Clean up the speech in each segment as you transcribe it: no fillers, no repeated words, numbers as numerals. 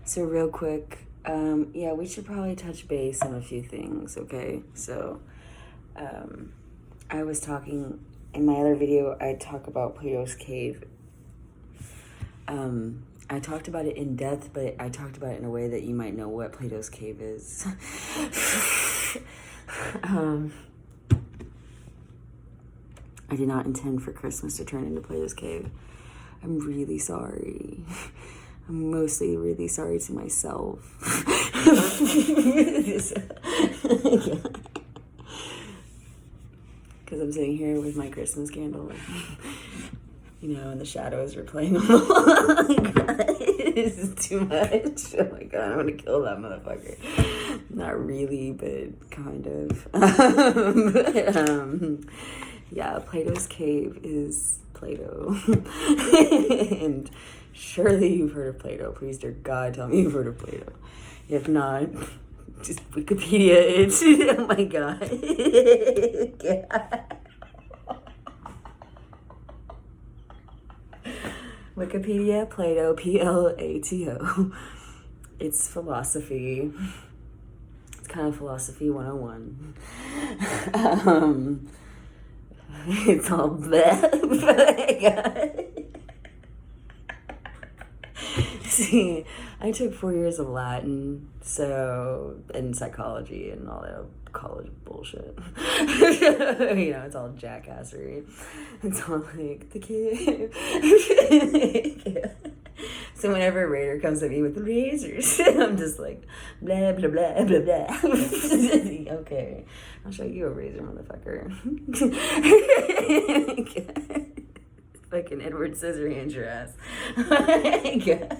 So real quick, yeah, we should probably touch base on a few things, okay? So, I was talking, in my other video, I talk about Plato's Cave. I talked about it in depth, but I talked about it in a way that you might know what Plato's Cave is. I did not intend for Christmas to turn into Plato's Cave. I'm really sorry. I'm mostly really sorry to myself. Because I'm sitting here with my Christmas candle, and the shadows are playing on the wall. Oh my God, this is too much. Oh my God, I'm gonna kill that motherfucker. Not really, but kind of. Yeah, Plato's Cave is Plato. And surely you've heard of Plato. Please, dear God, tell me you've heard of Plato. If not, just Wikipedia it. Oh my God. Wikipedia, Plato, Plato. It's philosophy. It's kind of philosophy 101. It's all bad. See, I took 4 years of Latin, and psychology and all that college bullshit. It's all jackassery. It's all like the kid. So whenever a Raider comes at me with the razors, I'm just like, blah, blah, blah, blah, blah. Okay, I'll show you a razor, motherfucker. Fucking Edward Scissorhands your ass. Oh my God.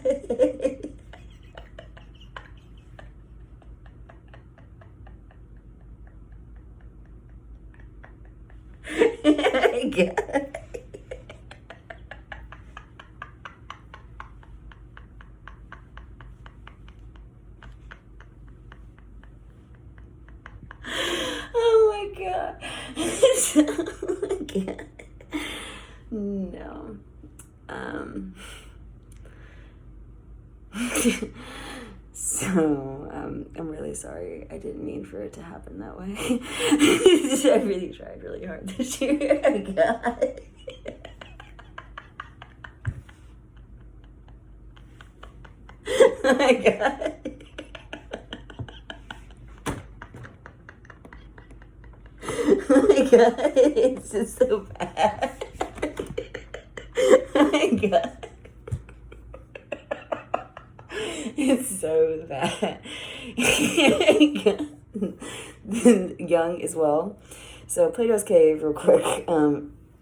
Oh my God. Oh my God. No. So, I'm really sorry. I didn't mean for it to happen that way. I really tried really hard this year. Oh God. Oh my God. Oh my God. It's just so bad. Oh my God. It's so bad. Young as well. So Plato's Cave, real quick.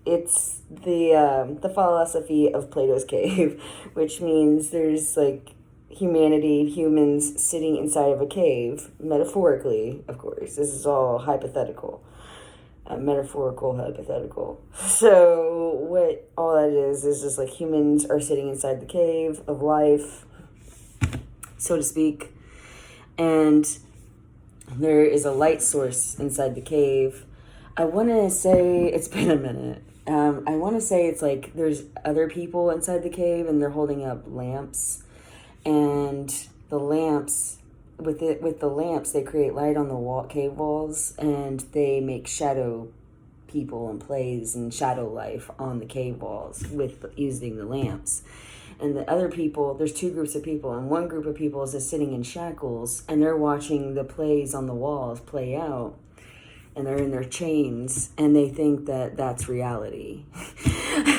It's the philosophy of Plato's Cave, which means there's like humans sitting inside of a cave, metaphorically, of course. This is all hypothetical. Metaphorical, hypothetical. So what all that is just like humans are sitting inside the cave of life, so to speak, and there is a light source inside the cave. I want to say, it's been a minute. I want to say it's like there's other people inside the cave and they're holding up lamps, and the lamps, with the lamps, they create light on the cave walls, and they make shadow people and plays and shadow life on the cave walls with using the lamps. And the other people, there's two groups of people, and one group of people is just sitting in shackles, and they're watching the plays on the walls play out, and they're in their chains, and they think that that's reality.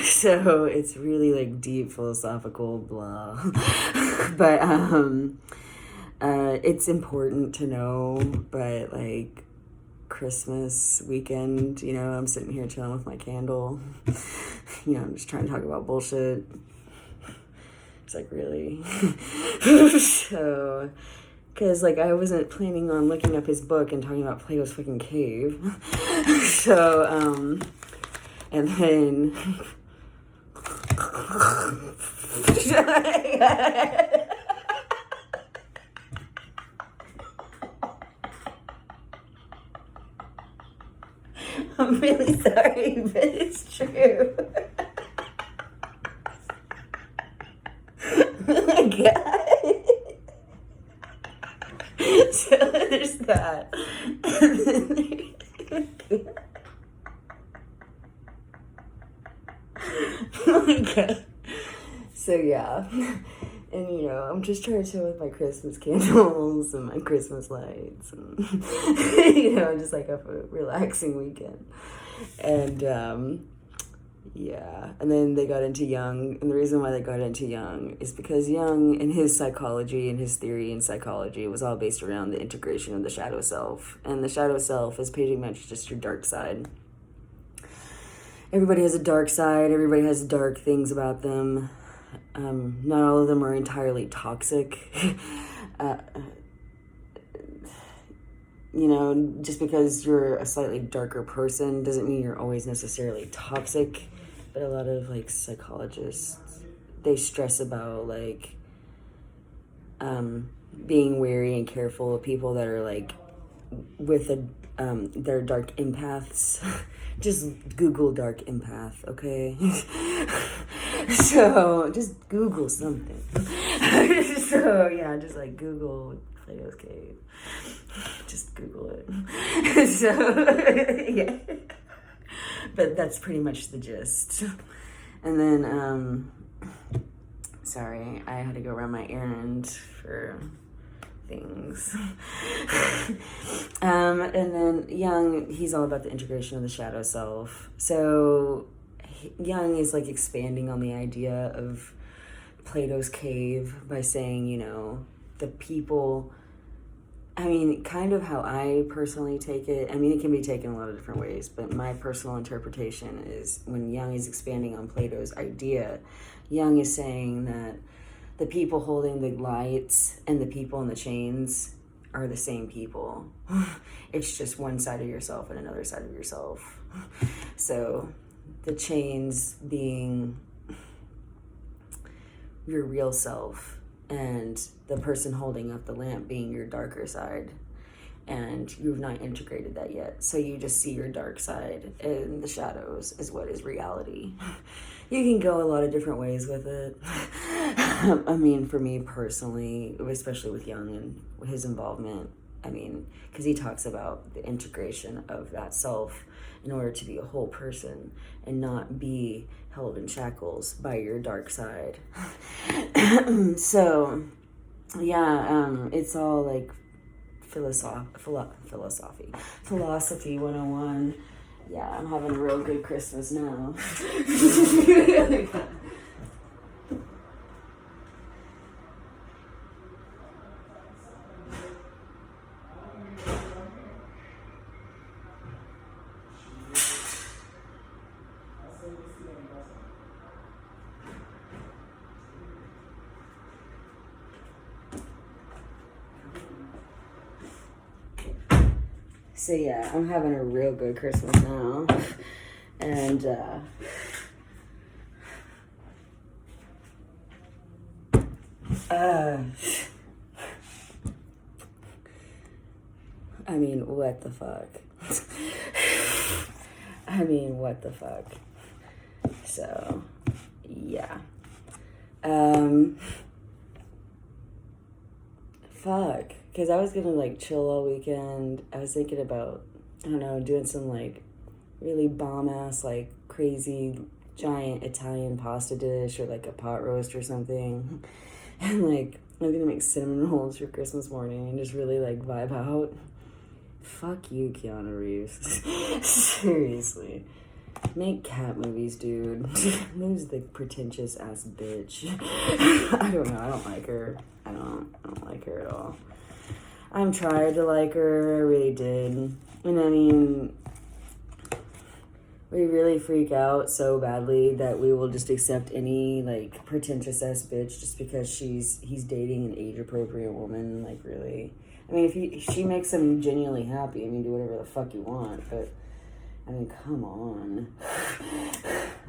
So it's really like deep philosophical blah. But it's important to know. But like Christmas weekend, I'm sitting here chilling with my candle. I'm just trying to talk about bullshit. It's like, really? So, because like I wasn't planning on looking up his book and talking about Plato's fucking cave. So, and then I'm really sorry, but it's true. Oh my God. So there's that. Oh my god. So yeah. And I'm just trying to chill with my Christmas candles and my Christmas lights and just like have a relaxing weekend. And yeah. And then they got into Jung, and the reason why they got into Jung is because Jung and his psychology and his theory in psychology was all based around the integration of the shadow self. And the shadow self is pretty much just your dark side. Everybody has a dark side, everybody has dark things about them. Not all of them are entirely toxic. Just because you're a slightly darker person doesn't mean you're always necessarily toxic. But a lot of psychologists, they stress about being wary and careful of people that are with they're dark empaths. Just Google dark empath, okay? So just Google something. So yeah, just Google Plato's Cave. Just Google it. So yeah. But that's pretty much the gist. And then sorry, I had to go run my errand for things. And then Jung, he's all about the integration of the shadow self. So Jung is expanding on the idea of Plato's cave by saying, the people, kind of how I personally take it. It can be taken a lot of different ways, but my personal interpretation is when Jung is expanding on Plato's idea, Jung is saying that the people holding the lights and the people in the chains are the same people. It's just one side of yourself and another side of yourself. So the chains being your real self and the person holding up the lamp being your darker side. And you've not integrated that yet. So you just see your dark side, and the shadows is what is reality. You can go a lot of different ways with it. For me personally, especially with Jung and his involvement, because he talks about the integration of that self in order to be a whole person and not be held in shackles by your dark side. So, yeah, it's all philosophy 101. Yeah, I'm having a real good Christmas now. So yeah, I'm having a real good Christmas now. And what the fuck? What the fuck? So, yeah. Fuck. Because I was gonna chill all weekend. I was thinking about, I don't know, doing some really bomb ass, crazy giant Italian pasta dish or a pot roast or something. And I'm gonna make cinnamon rolls for Christmas morning and just really vibe out. Fuck you, Keanu Reeves. Seriously. Make cat movies, dude. Who's the pretentious ass bitch? I don't know. I don't like her. I don't like her at all. I'm trying to like her. I really did. And we really freak out so badly that we will just accept any pretentious ass bitch just because he's dating an age appropriate woman. Really. If she makes him genuinely happy, do whatever the fuck you want. But come on.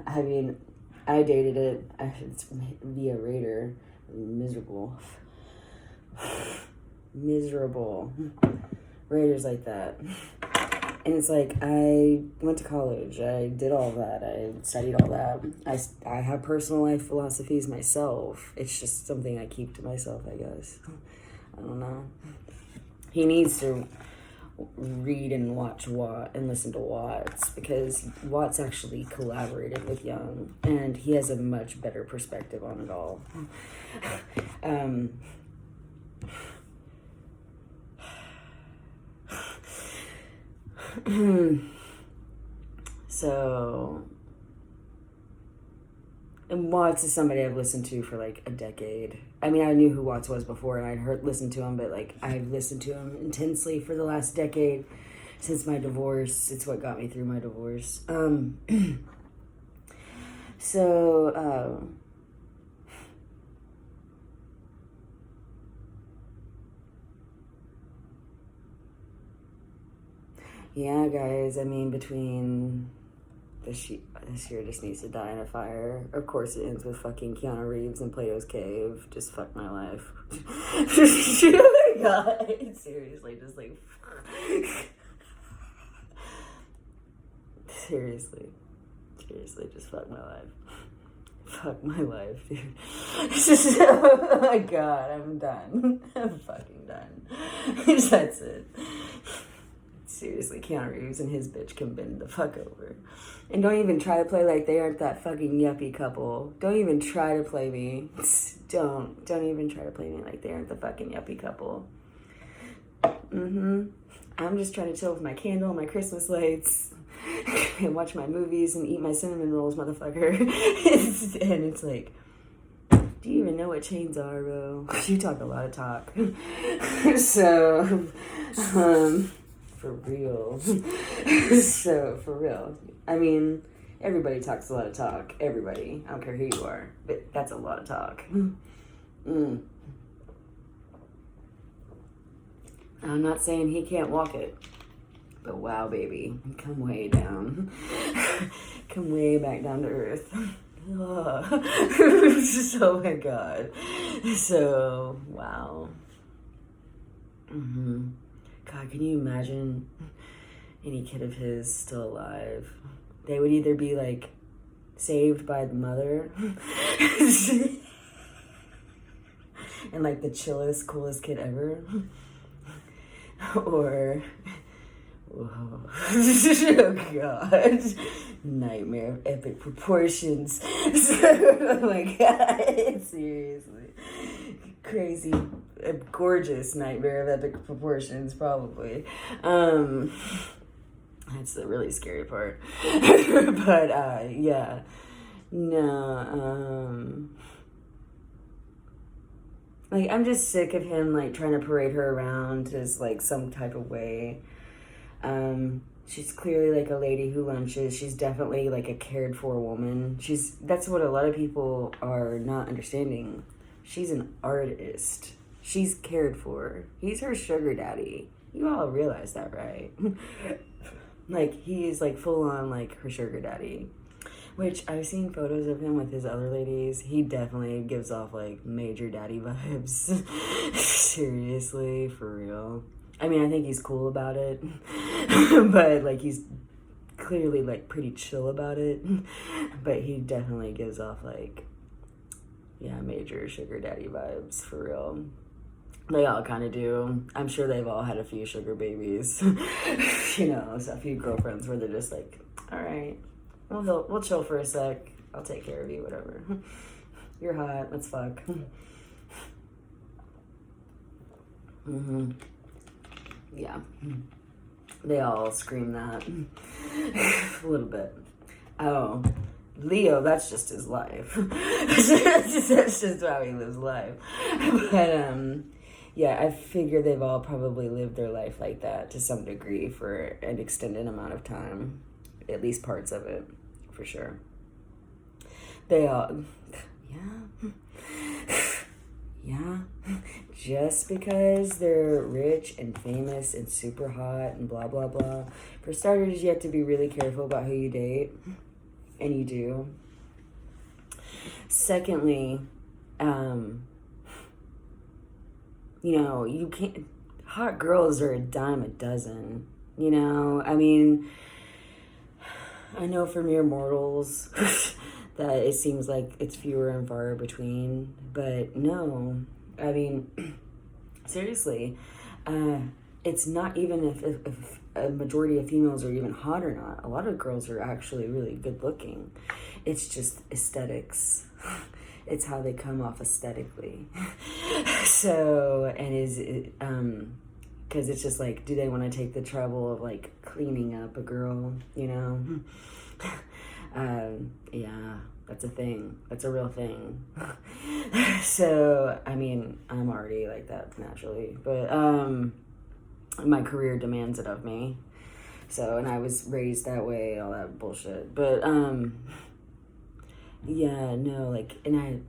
I dated it. It's via Raider. Miserable. Raiders like that. And it's I went to college. I did all that. I studied all that. I have personal life philosophies myself. It's just something I keep to myself, I guess. I don't know. He needs to read and watch Watt and listen to Watts, because Watts actually collaborated with Young and he has a much better perspective on it all. So, and Watts is somebody I've listened to for like a decade. I mean, I knew who Watts was before and I'd listened to him, but like I've listened to him intensely for the last decade since my divorce. It's what got me through my divorce. Yeah, guys, I mean, between this year just needs to die in a fire. Of course, it ends with fucking Keanu Reeves in Plato's Cave. Just fuck my life. Oh my god. Seriously, just like... Seriously, just fuck my life. Fuck my life, dude. Oh my god, I'm done. I'm fucking done. That's it. Seriously, Keanu Reeves and his bitch can bend the fuck over. And don't even try to play like they aren't that fucking yuppie couple. Don't even try to play me. Don't even try to play me like they aren't the fucking yuppie couple. I'm just trying to chill with my candle and my Christmas lights and watch my movies and eat my cinnamon rolls, motherfucker. And it's like, do you even know what chains are, bro? You talk a lot of talk. So, for real. So, for real. I mean, everybody talks a lot of talk. Everybody. I don't care who you are. But that's a lot of talk. I'm not saying he can't walk it. But wow, baby. Come way down. Come way back down to earth. Oh my god. So, wow. God, can you imagine any kid of his still alive? They would either be like saved by the mother and like the chillest, coolest kid ever, or oh god, nightmare of epic proportions. Oh my god, seriously, crazy, gorgeous nightmare of epic proportions, probably. That's the really scary part. But yeah, no, like I'm just sick of him like trying to parade her around as like some type of way. She's clearly like a lady who lunches. She's definitely like a cared for woman. That's what a lot of people are not understanding. She's an artist. She's cared for. He's her sugar daddy. You all realize that, right? Like, he's like full on like her sugar daddy. Which I've seen photos of him with his other ladies. He definitely gives off like major daddy vibes. Seriously, for real. I mean, I think he's cool about it. But like he's clearly like pretty chill about it. But he definitely gives off like, yeah, major sugar daddy vibes, for real. They all kind of do. I'm sure they've all had a few sugar babies. You know, so a few girlfriends where they're just like, all right, we'll chill for a sec. I'll take care of you, whatever. You're hot, let's fuck. Yeah. They all scream that. A little bit. Oh, Leo, that's just his life. That's just how he lives life. But, yeah, I figure they've all probably lived their life like that to some degree for an extended amount of time. At least parts of it, for sure. They all, yeah. Yeah. Just because they're rich and famous and super hot and blah, blah, blah. For starters, you have to be really careful about who you date. And you do. Secondly, you know, you can't, hot girls are a dime a dozen, you know? I mean, I know for mere mortals that it seems like it's fewer and far between, but no, I mean, seriously, it's not even if a majority of females are even hot or not. A lot of girls are actually really good looking. It's just aesthetics. It's how they come off aesthetically. So, and is it, because it's just like, do they want to take the trouble of like cleaning up a girl, you know? Yeah, that's a thing. That's a real thing. So, I mean, I'm already like that naturally, but my career demands it of me. So, and I was raised that way, all that bullshit. But yeah, no, like, and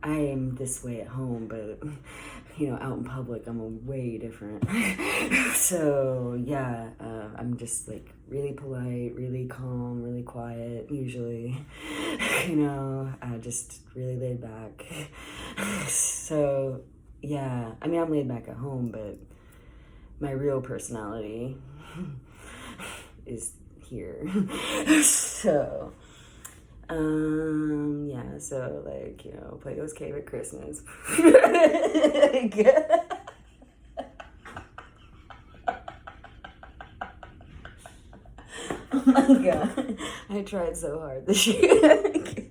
I am this way at home, but you know, out in public, I'm way different. So yeah, I'm just like really polite, really calm, really quiet, usually, you know, just really laid back. So yeah, I mean, I'm laid back at home, but my real personality is here. So yeah, so like, you know, Plato's Cave at Christmas. Oh my god, I tried so hard this year.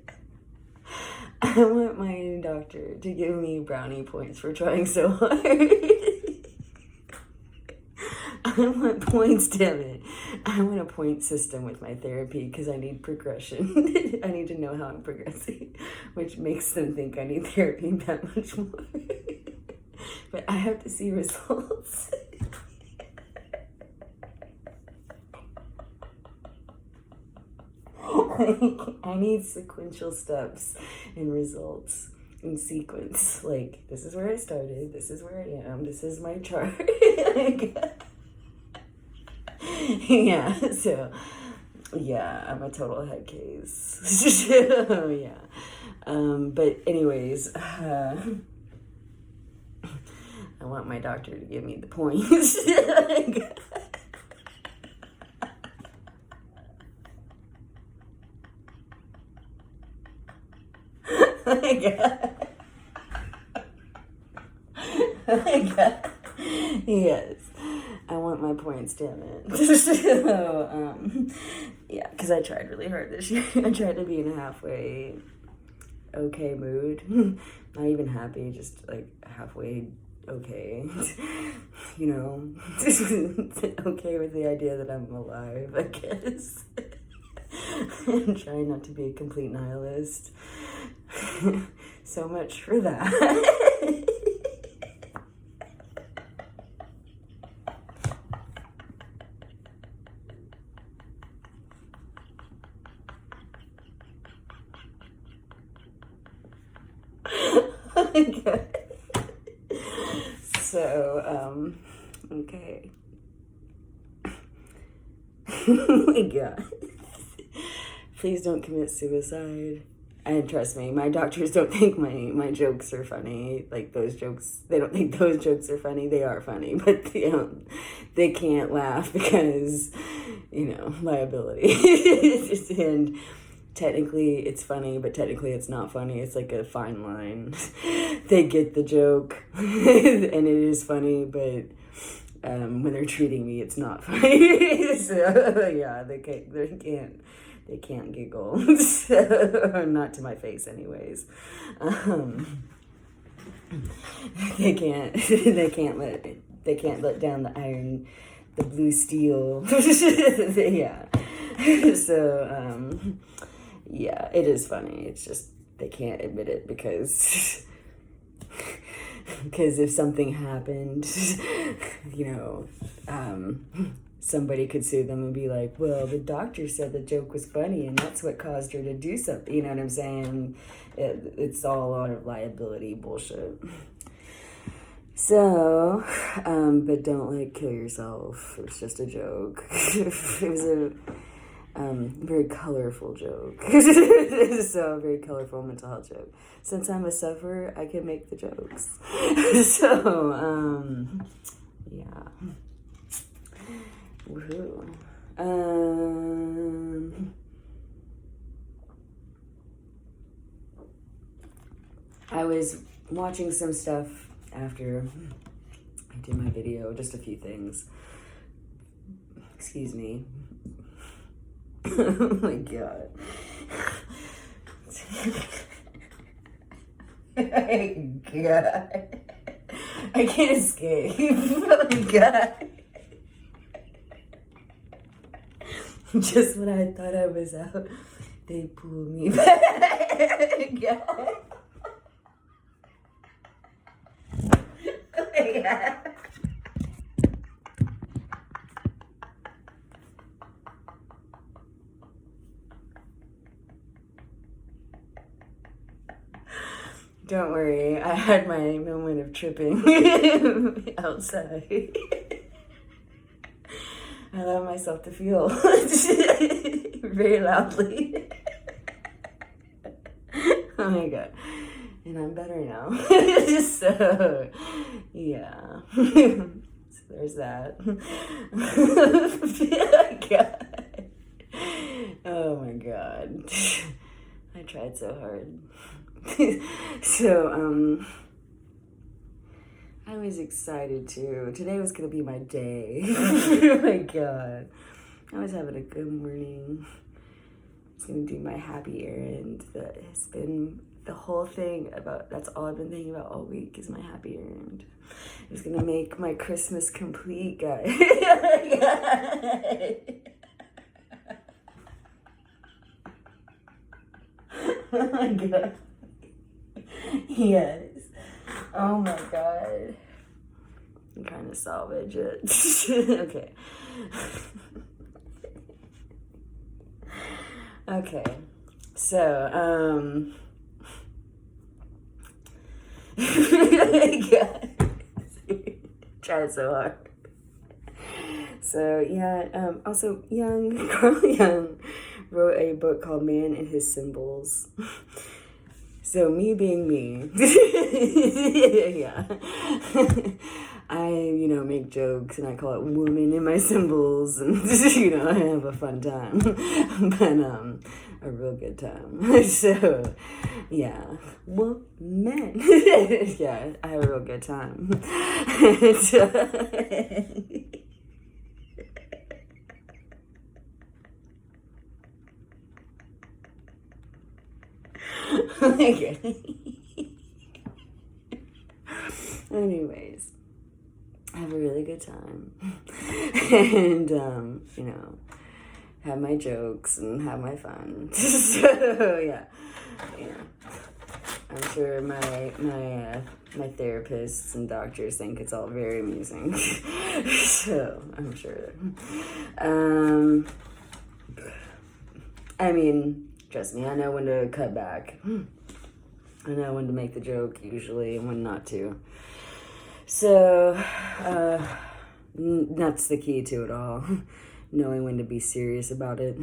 I want my doctor to give me brownie points for trying so hard. I want points, damn it. I want a point system with my therapy because I need progression. I need to know how I'm progressing, which makes them think I need therapy that much more. But I have to see results. I need sequential steps and results in sequence. Like, this is where I started, this is where I am, this is my chart. Yeah, so yeah, I'm a total head case. So, yeah. But anyways, I want my doctor to give me the points. Oh my god. Oh my god. Yes. I want my points, damn it. So, yeah, because I tried really hard this year. I tried to be in a halfway okay mood. Not even happy, just like halfway okay. You know, okay with the idea that I'm alive, I guess. I'm trying not to be a complete nihilist. So much for that. Oh my god. So, okay. Oh my god. Please don't commit suicide. And trust me, my doctors don't think my jokes are funny. Like those jokes, they don't think those jokes are funny. They are funny, but they can't laugh because, you know, liability. And technically it's funny, but technically it's not funny. It's like a fine line. They get the joke, and it is funny, but when they're treating me, it's not funny. So yeah, they can't giggle. So, not to my face, anyways. They can't let down the iron, the blue steel. Yeah. So, yeah, it is funny. It's just they can't admit it because if something happened, you know, somebody could sue them and be like, well, the doctor said the joke was funny and that's what caused her to do something. You know what I'm saying? It's all a lot of liability bullshit. So, but don't like kill yourself. It's just a joke. It was a very colorful joke. So, a very colorful mental health joke. Since I'm a sufferer, I can make the jokes. So, yeah. Woohoo. I was watching some stuff after did my video, just a few things. Excuse me. Oh my god. God. I can't escape. Oh my god. Just when I thought I was out, they pulled me back. God. Oh my god. Don't worry, I had my moment of tripping outside. I allowed myself to feel very loudly. Oh my god. And I'm better now. So, yeah. So there's that. Oh my god. I tried so hard. So, I was excited too. Today was gonna be my day. Oh my god. I was having a good morning. I was gonna do my happy errand. That has been the whole thing about, that's all I've been thinking about all week is my happy errand. I was gonna make my Christmas complete, guys. Oh my god. Yes. Oh my god. I'm trying to salvage it. Okay. Okay. So, God. Tried so hard. So, yeah, also Carl Jung wrote a book called Man and His Symbols. So me being me, yeah, I, make jokes and I call it woman in my symbols and, I have a fun time, but, a real good time. So, yeah, well, man, yeah, I have a real good time. Anyways, I have a really good time. And, have my jokes and have my fun. So, yeah. I'm sure my therapists and doctors think it's all very amusing. So, I'm sure. I mean, trust me, I know when to cut back. I know when to make the joke, usually, and when not to. So, that's the key to it all. Knowing when to be serious about it.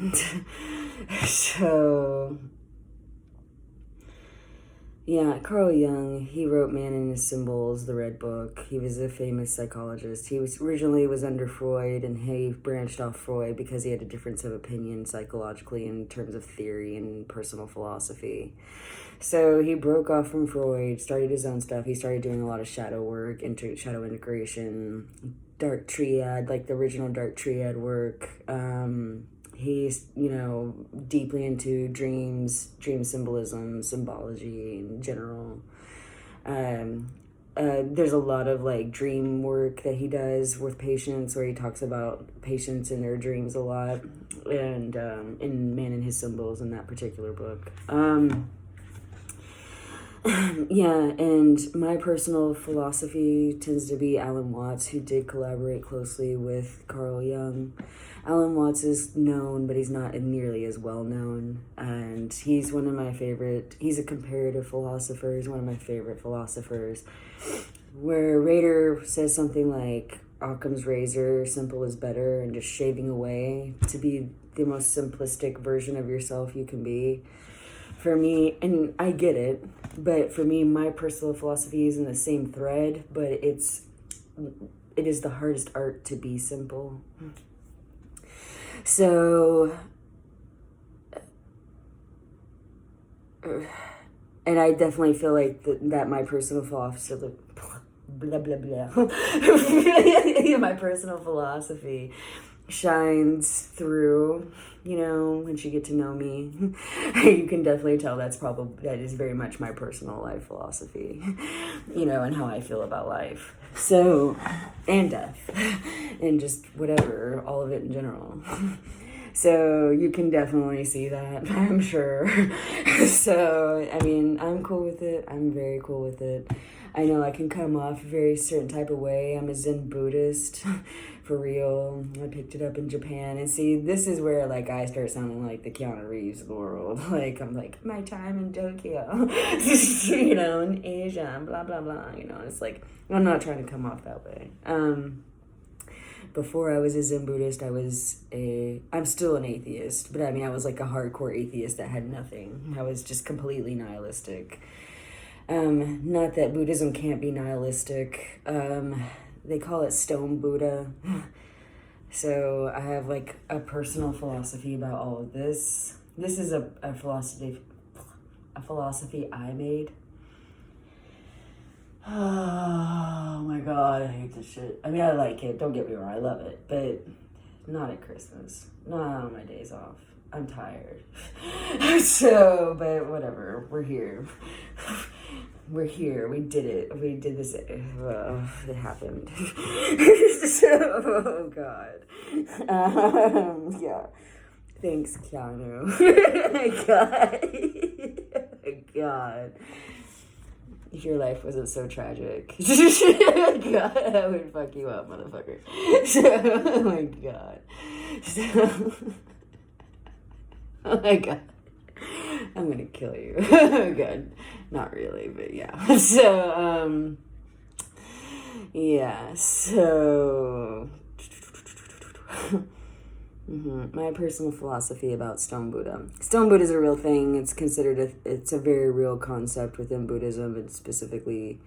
So, yeah, Carl Jung, he wrote Man and His Symbols, the Red Book. He was a famous psychologist. He was originally under Freud, and he branched off Freud because he had a difference of opinion psychologically in terms of theory and personal philosophy. So he broke off from Freud, started his own stuff. He started doing a lot of shadow work, shadow integration, dark triad, like the original dark triad work. He's, deeply into dreams, dream symbolism, symbology in general. There's a lot of dream work that he does with patients where he talks about patients and their dreams a lot, and in Man and His Symbols in that particular book. Yeah, and my personal philosophy tends to be Alan Watts, who did collaborate closely with Carl Jung. Alan Watts is known, but he's not nearly as well known. And he's one of my favorite, he's a comparative philosopher, he's one of my favorite philosophers. Where Rader says something like, Occam's razor, simple is better, and just shaving away to be the most simplistic version of yourself you can be. For me, and I get it, but for me, my personal philosophy is in the same thread, but it is the hardest art to be simple. So, and I definitely feel like that my personal philosophy, blah blah blah. My personal philosophy shines through, once you get to know me. You can definitely tell that is very much my personal life philosophy, and how I feel about life. So, and death, and just whatever, all of it in general. So you can definitely see that, I'm sure. So, I mean, I'm cool with it. I'm very cool with it. I know I can come off a very certain type of way. I'm a Zen Buddhist, for real. I picked it up in Japan. And see, this is where, like, I start sounding like the Keanu Reeves of the world. Like, I'm like, my time in Tokyo, in Asia, blah, blah, blah. It's like, I'm not trying to come off that way. Before I was a Zen Buddhist, I'm still an atheist, but I mean, I was like a hardcore atheist that had nothing. I was just completely nihilistic. Not that Buddhism can't be nihilistic. They call it Stone Buddha. So I have like a personal philosophy about all of this. This is a philosophy I made. Oh my God, I hate this shit. I mean, I like it. Don't get me wrong, I love it, but not at Christmas. Not on my days off. I'm tired. So, but whatever. We're here. We're here. We did it. We did this. It happened. So, oh God. Yeah. Thanks, Keanu. God. If your life wasn't so tragic, God, I would fuck you up, motherfucker. So, oh my God. So, oh my God. I'm gonna kill you. Oh God. Not really, but yeah. So, yeah, so... My personal philosophy about Stone Buddha. Stone Buddha is a real thing. It's considered it's a very real concept within Buddhism, and specifically,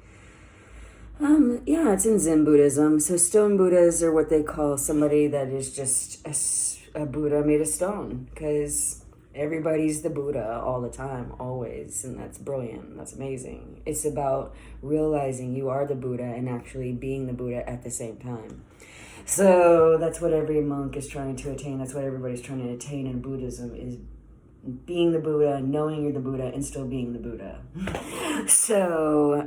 it's in Zen Buddhism. So Stone Buddhas are what they call somebody that is just a Buddha made of stone, because everybody's the Buddha all the time, always, and that's brilliant. That's amazing. It's about realizing you are the Buddha and actually being the Buddha at the same time. So that's what every monk is trying to attain. That's what everybody's trying to attain in Buddhism, is being the Buddha, knowing you're the Buddha, and still being the Buddha. So,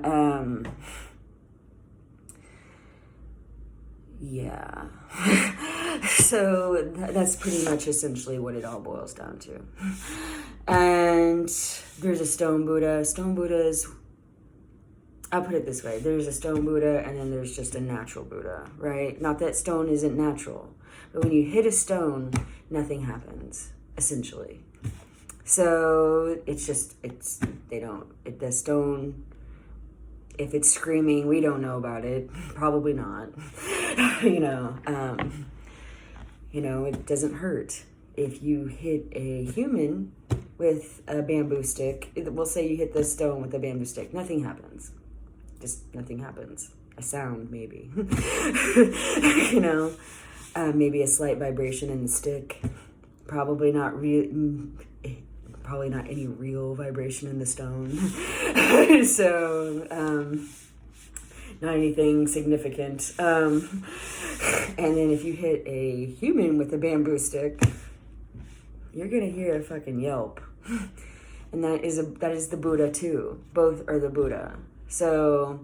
yeah. So that's pretty much essentially what it all boils down to. And there's a Stone Buddha. Stone Buddhas, I'll put it this way. There's a Stone Buddha, and then there's just a natural Buddha, right? Not that stone isn't natural, but when you hit a stone, nothing happens, essentially. So the stone, if it's screaming, we don't know about it. Probably not. It doesn't hurt. If you hit a human with a bamboo stick, we'll say you hit the stone with a bamboo stick, nothing happens. Just nothing happens. A sound, maybe. Maybe a slight vibration in the stick. Probably not any real vibration in the stone. So, not anything significant. And then if you hit a human with a bamboo stick, you're gonna hear a fucking yelp. And that is the Buddha too. Both are the Buddha. So,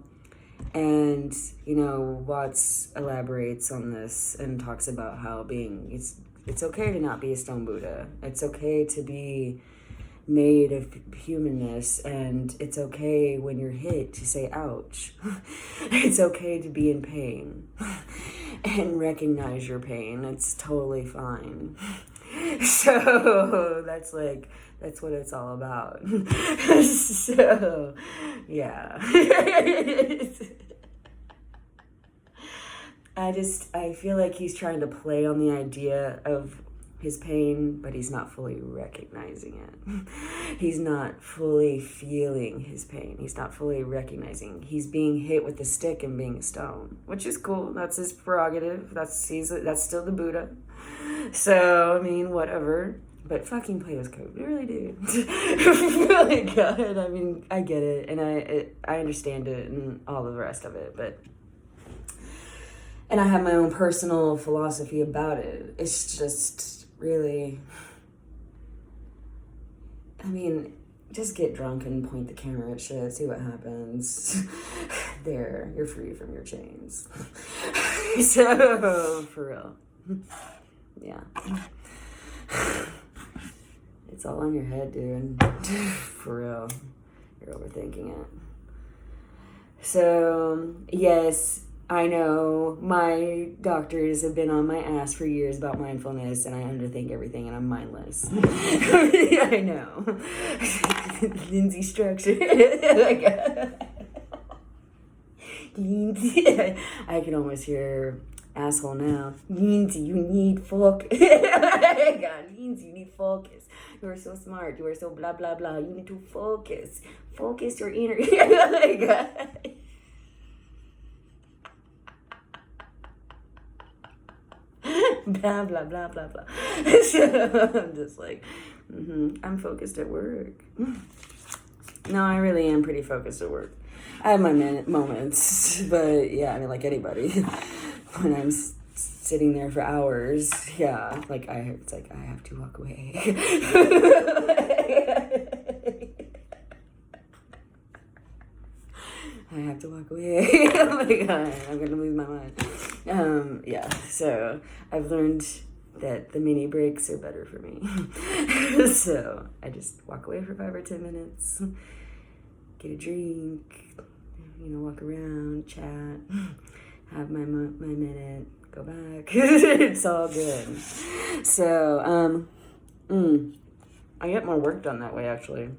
and Watts elaborates on this and talks about how it's okay to not be a Stone Buddha. It's okay to be made of humanness, and it's okay when you're hit to say ouch. It's okay to be in pain and recognize your pain. It's totally fine. So that's what it's all about. So yeah. I feel like he's trying to play on the idea of his pain, but he's not fully recognizing it. He's not fully feeling his pain. He's not fully recognizing. He's being hit with a stick and being a stone, which is cool. That's his prerogative. That's still the Buddha. So, I mean, whatever. But fucking Plato's Cove, really, dude. Really good. I mean, I get it, and I understand it, and all of the rest of it, but... And I have my own personal philosophy about it. It's just really... I mean, just get drunk and point the camera at shit, see what happens. There, you're free from your chains. So, for real. Yeah. It's all on your head, dude. For real. You're overthinking it. So, yes, I know my doctors have been on my ass for years about mindfulness, and I underthink everything, and I'm mindless. I know. Lindsay Structure. Lindsay. I can almost hear asshole now. Lindsay, you need focus. God, Lindsay, you need focus. You are so smart. You are so blah, blah, blah. You need to focus. Focus your inner... Oh, God. Blah, blah, blah, blah, blah. So I'm just like, I'm focused at work. No, I really am pretty focused at work. I have my moments, but yeah, I mean, like anybody. When I'm sitting there for hours, yeah, like it's like I have to walk away. I have to walk away. Oh my God, I'm gonna lose my mind. Yeah, so I've learned that the mini breaks are better for me. So I just walk away for 5 or 10 minutes, get a drink, walk around, chat, have my minute, go back. It's all good. So, I get more work done that way, actually.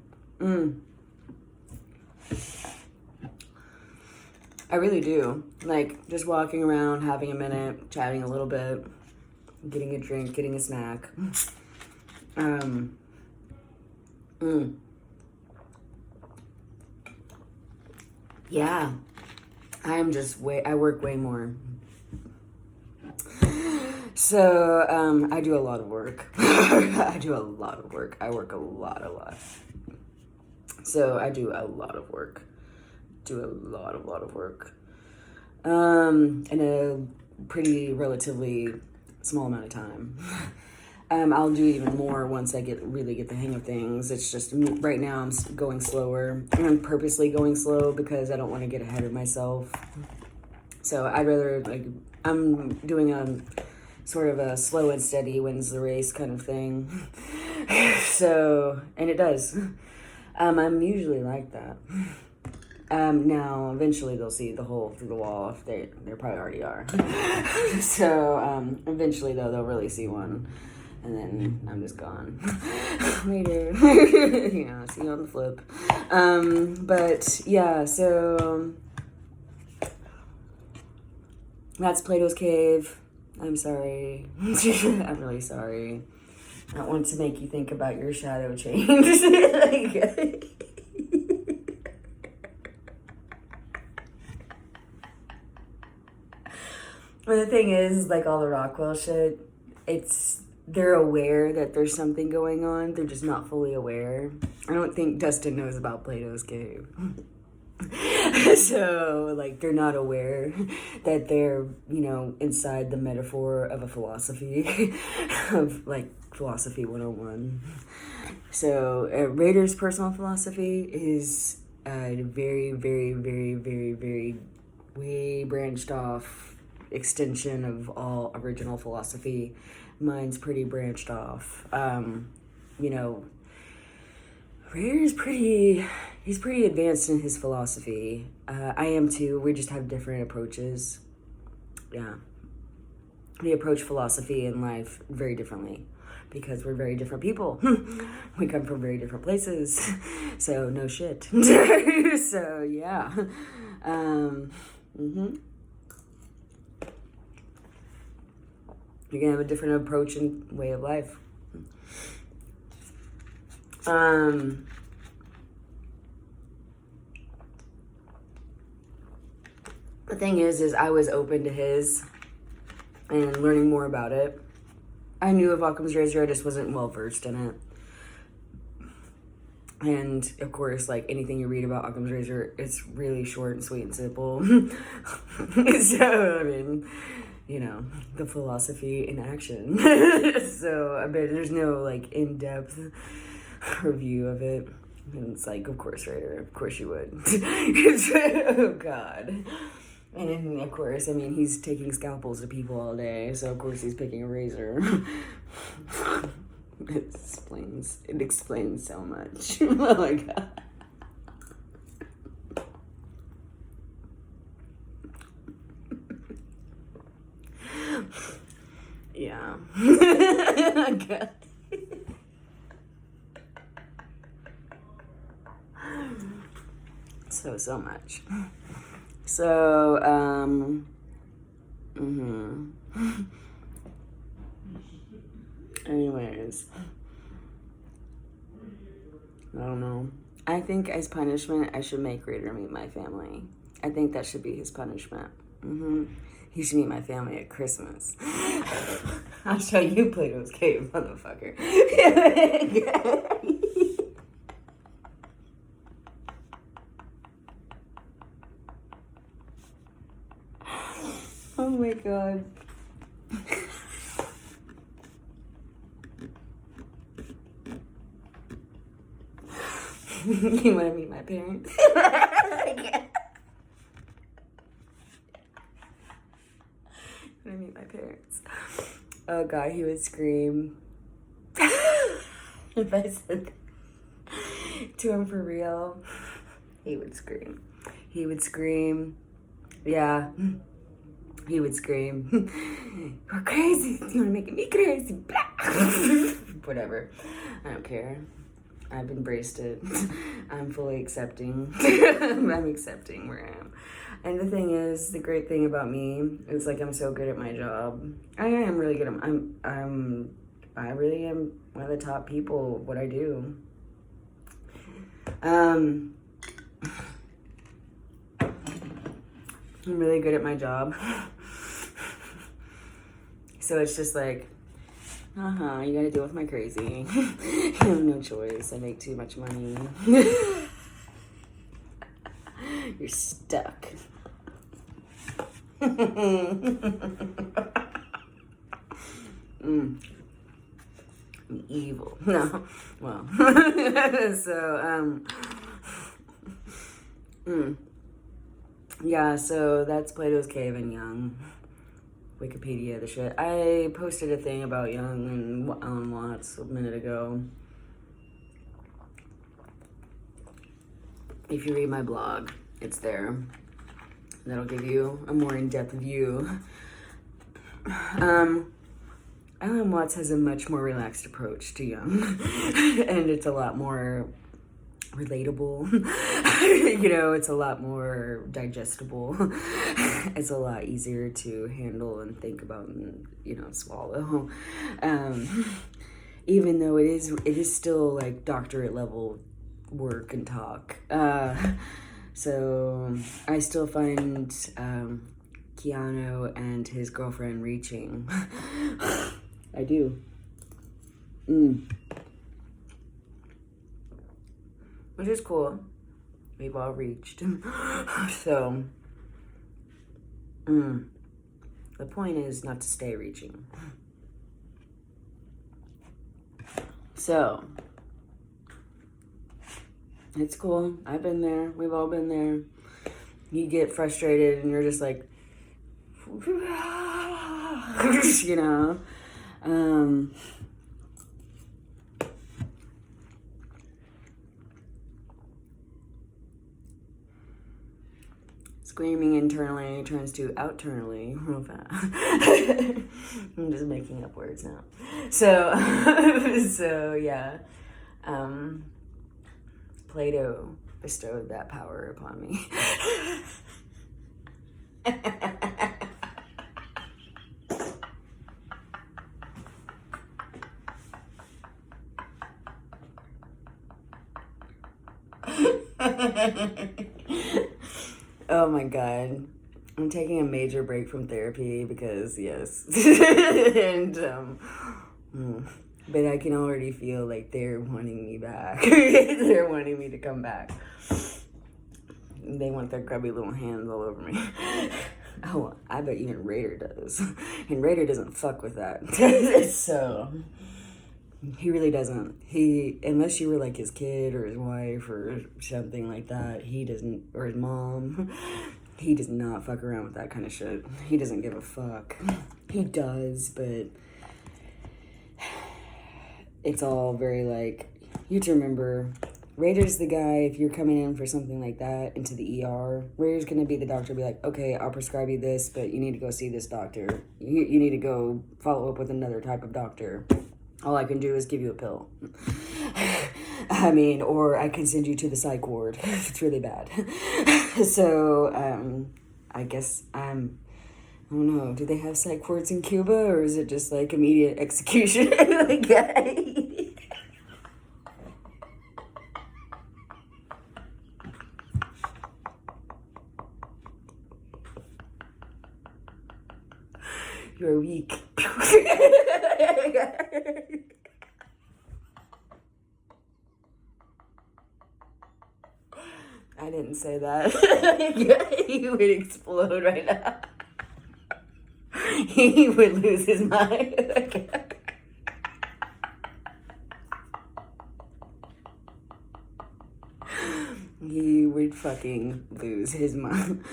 I really do. Like, just walking around, having a minute, chatting a little bit, getting a drink, getting a snack. Yeah. I work way more. So, I do a lot of work. I do a lot of work. I work a lot. So, I do a lot of work. Do a lot of work. In a pretty relatively small amount of time. I'll do even more once I really get the hang of things. It's just right now I'm going slower. I'm purposely going slow because I don't want to get ahead of myself. So I'd rather I'm doing a sort of a slow and steady wins the race kind of thing. So, and it does. I'm usually like that. Now, eventually they'll see the hole through the wall if they probably already are. So, eventually though, they'll really see one. And then I'm just gone. Later. See you on the flip. But yeah, so that's Plato's Cave. I'm sorry. I'm really sorry. I don't want to make you think about your shadow change. But the thing is, like all the Rockwell shit, they're aware that there's something going on. They're just not fully aware. I don't think Dustin knows about Plato's Cave. So, they're not aware that they're, inside the metaphor of a philosophy, of, Philosophy 101. So, Rader's personal philosophy is a very, very, very, very, very way branched off extension of all original philosophy. Mine's pretty branched off. Rader's he's pretty advanced in his philosophy. I am too. We just have different approaches. Yeah. We approach philosophy and life very differently because we're very different people. We come from very different places. So, no shit. So, yeah. You're going to have a different approach and way of life. The thing is I was open to his and learning more about it. I knew of Occam's razor, I just wasn't well versed in it. And of course, like anything you read about Occam's razor, it's really short and sweet and simple. So, I mean, you know, the philosophy in action. So, I mean, there's no like in-depth review of it. And it's like, of course, writer, of course you would. Oh, God. And then, of course, I mean, he's taking scalpels to people all day, so of course he's picking a razor. It explains so much. Oh my God. Yeah. God. So much. So, anyways, I don't know. I think as punishment, I should make Raider meet my family. I think that should be his punishment. He should meet my family at Christmas. I'll show you Plato's Cave, motherfucker. Oh my God. You want to meet my parents? Want to meet my parents? Oh God, he would scream. If I said to him for real, he would scream. He would scream. Yeah. He would scream, "You're crazy. You're making me crazy." Whatever. I don't care. I've embraced it. I'm fully accepting. I'm accepting where I am. And the thing is, the great thing about me is like I'm so good at my job. I am really good at I really am one of the top people at what I do. I'm really good at my job. So it's just like, you gotta deal with my crazy. I have no choice. I make too much money. You're stuck. I'm evil. No. Well. So, yeah, so that's Plato's Cave and Jung. Wikipedia, the shit. I posted a thing about Jung and Alan Watts a minute ago. If you read my blog, it's there. That'll give you a more in-depth view. Alan Watts has a much more relaxed approach to Jung. And it's a lot more relatable. You know, it's a lot more digestible. It's a lot easier to handle and think about and, you know, swallow. Even though it is still like doctorate level work and talk. So I still find Keanu and his girlfriend reaching. I do. Which is cool. We've all reached. So, the point is not to stay reaching. So, it's cool. I've been there. We've all been there. You get frustrated and you're just like, you know. Screaming internally turns to outernally real fast. I'm just making up words now. So, yeah. Plato bestowed that power upon me. Oh my God. I'm taking a major break from therapy because, yes. And, But I can already feel like they're wanting me back. They're wanting me to come back. They want their grubby little hands all over me. Oh, I bet even Raider does. And Raider doesn't fuck with that. So, he really doesn't. Unless you were like his kid or his wife or something like that, he doesn't, or his mom, he does not fuck around with that kind of shit. He doesn't give a fuck. He does, but it's all very like, you have to remember, Raider's the guy, if you're coming in for something like that into the ER, Raider's going to be the doctor, be like, okay, I'll prescribe you this, but you need to go see this doctor. You need to go follow up with another type of doctor. All I can do is give you a pill. I mean, or I can send you to the psych ward if it's really bad. So, I guess I don't know, do they have psych wards in Cuba, or is it just like immediate execution? Like, you're weak. I didn't say that. He would explode right now. He would lose his mind. He would fucking lose his mind.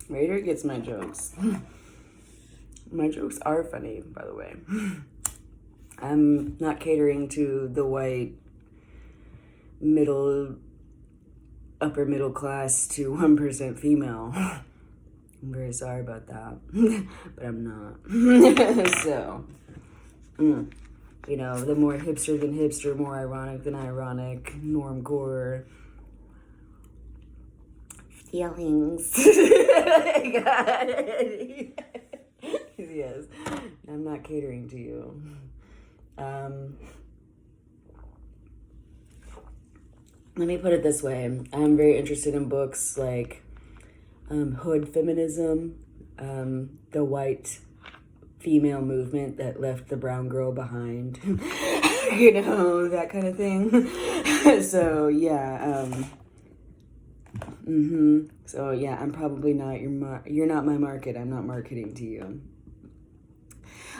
Raider gets my jokes. My jokes are funny, by the way. I'm not catering to the white upper middle class to 1% female. I'm very sorry about that, but I'm not. So, you know, the more hipster than hipster, more ironic than ironic, normcore feelings. Yes, I'm not catering to you. Let me put it this way. I'm very interested in books like hood feminism, the white female movement that left the brown girl behind, you know, that kind of thing. So, yeah, so, yeah, I'm probably not you're not my market. I'm not marketing to you.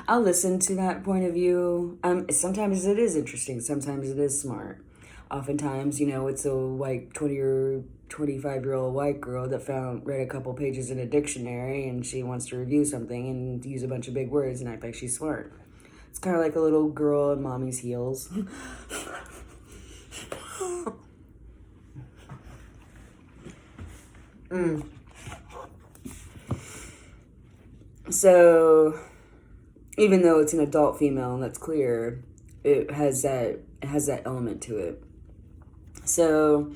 I'll listen to that point of view. Sometimes it is interesting. Sometimes it is smart. Oftentimes, you know, it's a white 20 or 25-year-old white girl that read a couple pages in a dictionary and she wants to review something and use a bunch of big words and act like she's smart. It's kind of like a little girl in mommy's heels. So, even though it's an adult female, and that's clear, it has that element to it. So,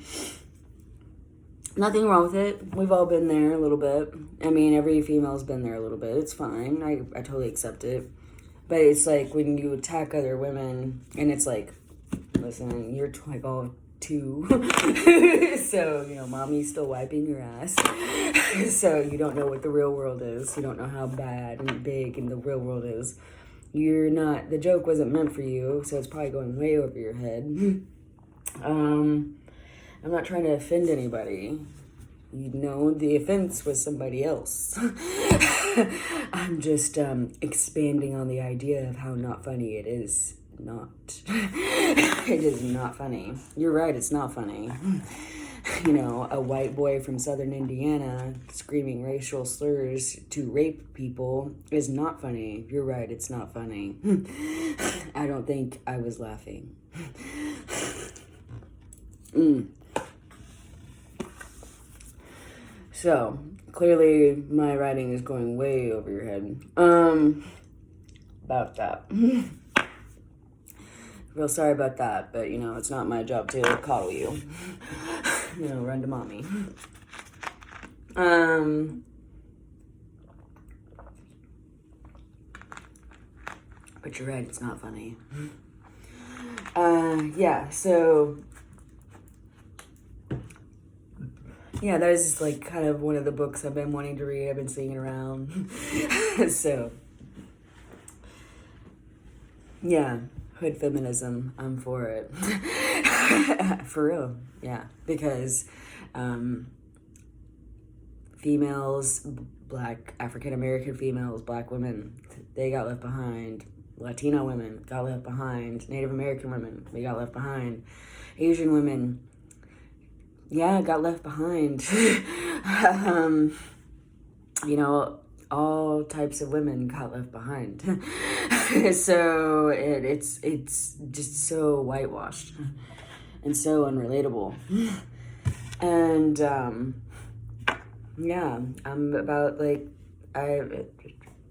nothing wrong with it. We've all been there a little bit. I mean, every female's been there a little bit. It's fine. I totally accept it. But it's like when you attack other women, and it's like, listen, you're like all two. So, you know, mommy's still wiping your ass. So you don't know what the real world is. You don't know how bad and big and the real world is. The joke wasn't meant for you, so it's probably going way over your head. I'm not trying to offend anybody. You know, the offense was somebody else. I'm just expanding on the idea of how not funny it is. Not. It is not funny. You're right, it's not funny. You know, a white boy from southern Indiana screaming racial slurs to rape people is not funny. You're right, it's not funny. I don't think I was laughing. So, clearly my writing is going way over your head. About that. Real sorry about that, but, you know, it's not my job to coddle you. You know, run to mommy. But you're right, it's not funny. Yeah, so yeah, that is like kind of one of the books I've been wanting to read. I've been seeing it around. So, yeah, hood feminism. I'm for it. For real. Yeah, because females, black African American females, black women, they got left behind. Latino women got left behind. Native American women, they got left behind. Asian women, yeah, got left behind. You know, all types of women got left behind. So it's just so whitewashed and so unrelatable. And yeah, I'm about like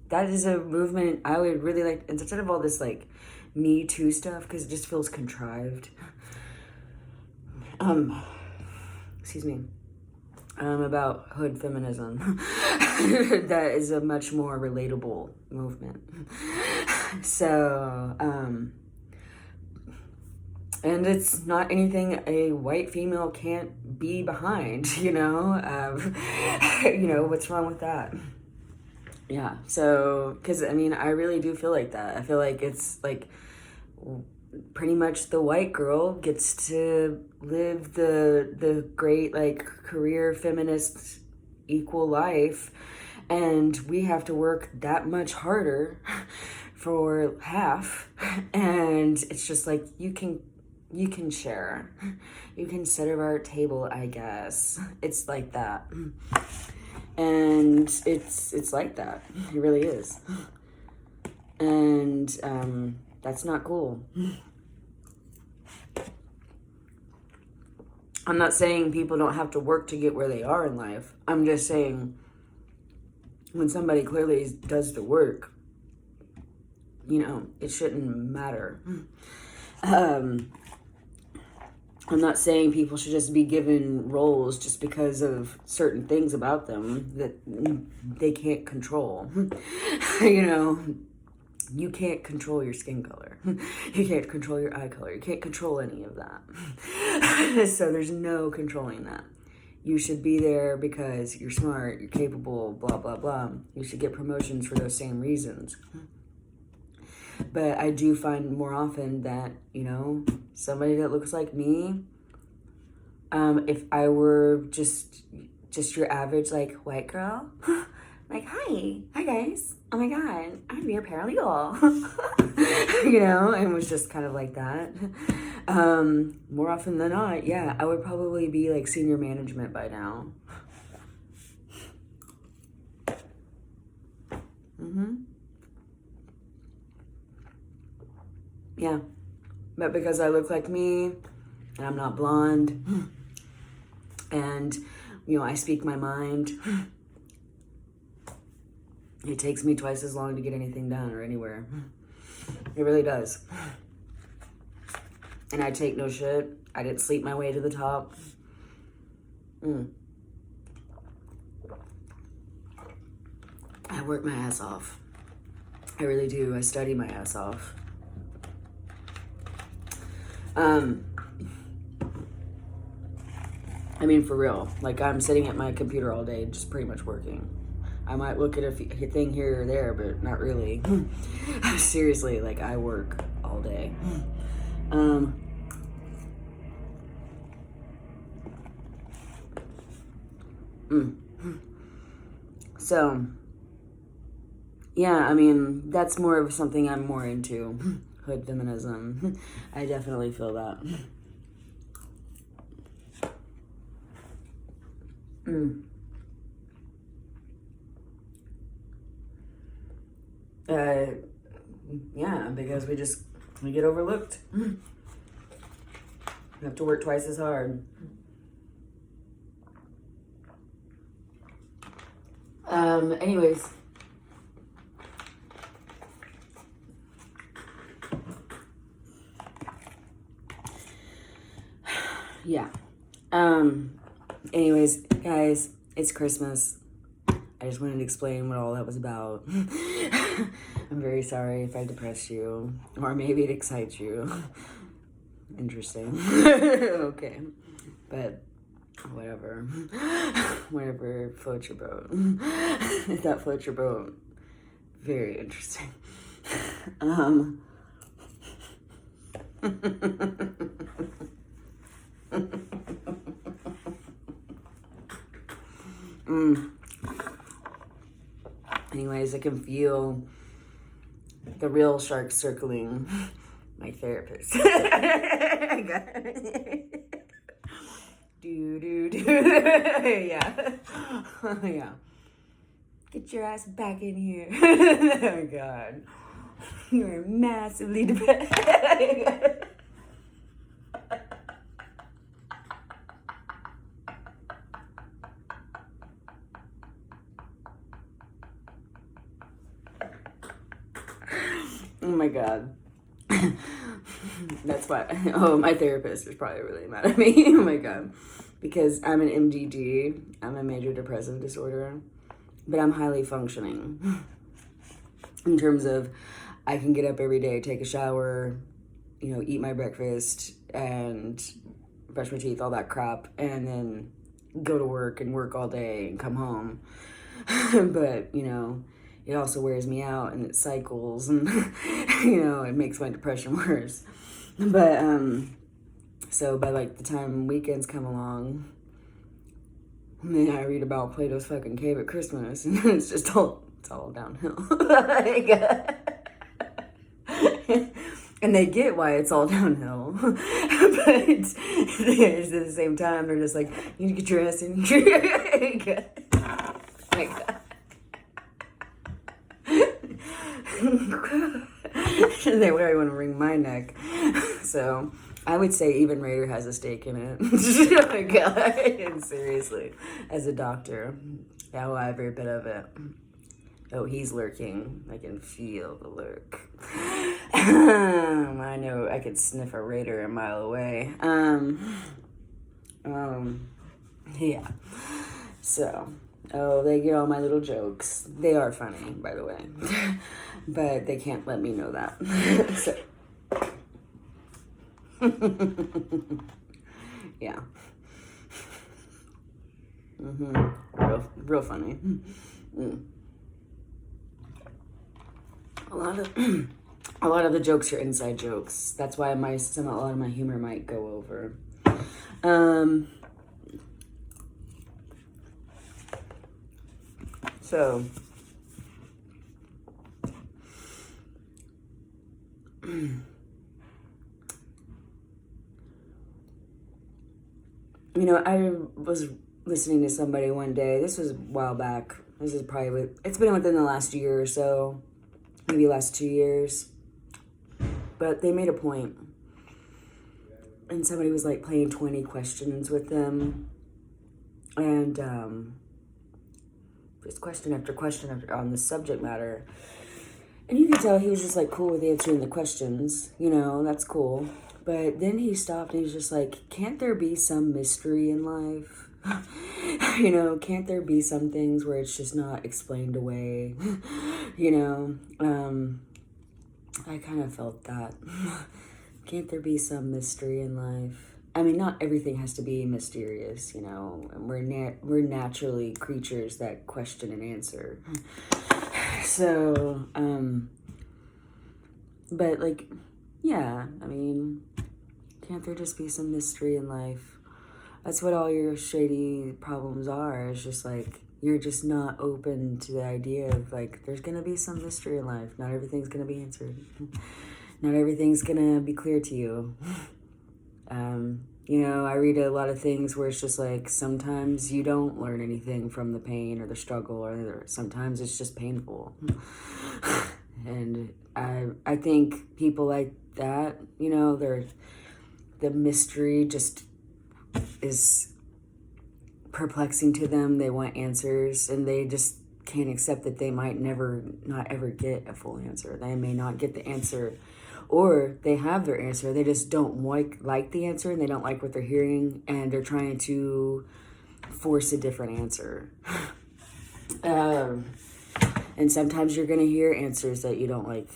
that is a movement I would really like, instead of all this like Me Too stuff, because it just feels contrived. Excuse me. About hood feminism. That is a much more relatable movement. So, and it's not anything a white female can't be behind, you know? You know, what's wrong with that? Yeah, so, because, I mean, I really do feel like that. I feel like it's, like, pretty much the white girl gets to live the great, like, career feminist equal life, and we have to work that much harder for half, and it's just like, you can share. You can sit at our table, I guess. It's like that. And it's like that. It really is. And that's not cool. I'm not saying people don't have to work to get where they are in life. I'm just saying when somebody clearly does the work, you know, it shouldn't matter. I'm not saying people should just be given roles just because of certain things about them that they can't control. You know, you can't control your skin color. You can't control your eye color. You can't control any of that. So there's no controlling that. You should be there because you're smart, you're capable, blah, blah, blah. You should get promotions for those same reasons. But I do find more often that, you know, somebody that looks like me, if I were just your average, like, white girl, like, hi guys, oh my god, I'm your paralegal, you know, and was just kind of like that. More often than not, yeah, I would probably be, like, senior management by now. Yeah, but because I look like me, and I'm not blonde, and, you know, I speak my mind, it takes me twice as long to get anything done or anywhere. It really does. And I take no shit. I didn't sleep my way to the top. I work my ass off. I really do. I study my ass off. I mean, for real. Like, I'm sitting at my computer all day, just pretty much working. I might look at a thing here or there, but not really. Seriously, like, I work all day. So, yeah, I mean, that's more of something I'm more into. Hood feminism. I definitely feel that. Yeah, because we get overlooked. We have to work twice as hard. Anyways. Yeah. Anyways, guys, it's Christmas. I just wanted to explain what all that was about. I'm very sorry if I depressed you, or maybe it excites you. Interesting. Okay. But whatever. Whatever floats your boat. If that floats your boat, very interesting. Anyways, I can feel the real shark circling my therapist. do. Yeah. Yeah. Get your ass back in here. Oh, God. You're massively depressed. Oh my God. That's why. Oh, my therapist is probably really mad at me. Oh my God. Because I'm an MDD. I'm a major depressive disorder. But I'm highly functioning. In terms of, I can get up every day, take a shower, eat my breakfast, and brush my teeth, all that crap, and then go to work and work all day and come home. But, it also wears me out and it cycles and, it makes my depression worse. But, so by like the time weekends come along, and then I read about Plato's fucking cave at Christmas, and it's all downhill. And they get why it's all downhill. But there's at the same time, they're just like, you need to get your ass in here. Like that. They really want to wring my neck. So I would say even Raider has a stake in it. Oh my God. Seriously. As a doctor, oh, every bit of it. Oh, he's lurking. I can feel the lurk. I know I could sniff a Raider a mile away. Yeah. So, they get all my little jokes. They are funny, by the way. But they can't let me know that. So. Yeah. Real funny. A lot of the jokes are inside jokes. That's why a lot of my humor might go over. So I was listening to somebody one day. This was a while back. This is probably, it's been within the last year or so, maybe last 2 years. But they made a point. And somebody was like playing 20 questions with them. And just question after question on the subject matter. And you could tell he was just like cool with answering the questions. That's cool. But then he stopped and he was just like, can't there be some mystery in life? Can't there be some things where it's just not explained away? I kind of felt that. Can't there be some mystery in life? I mean, not everything has to be mysterious, and we're naturally creatures that question and answer. So, but like, yeah, I mean, can't there just be some mystery in life? That's what all your shady problems are. It's just like, you're just not open to the idea of like, there's going to be some mystery in life. Not everything's going to be answered. Not everything's going to be clear to you. I read a lot of things where it's just like, sometimes you don't learn anything from the pain or the struggle, or sometimes it's just painful. And I think people like that, the mystery just is perplexing to them. They want answers, and they just can't accept that they might not ever get a full answer. They may not get the answer, or they have their answer. They just don't like the answer, and they don't like what they're hearing, and they're trying to force a different answer. And sometimes you're going to hear answers that you don't like,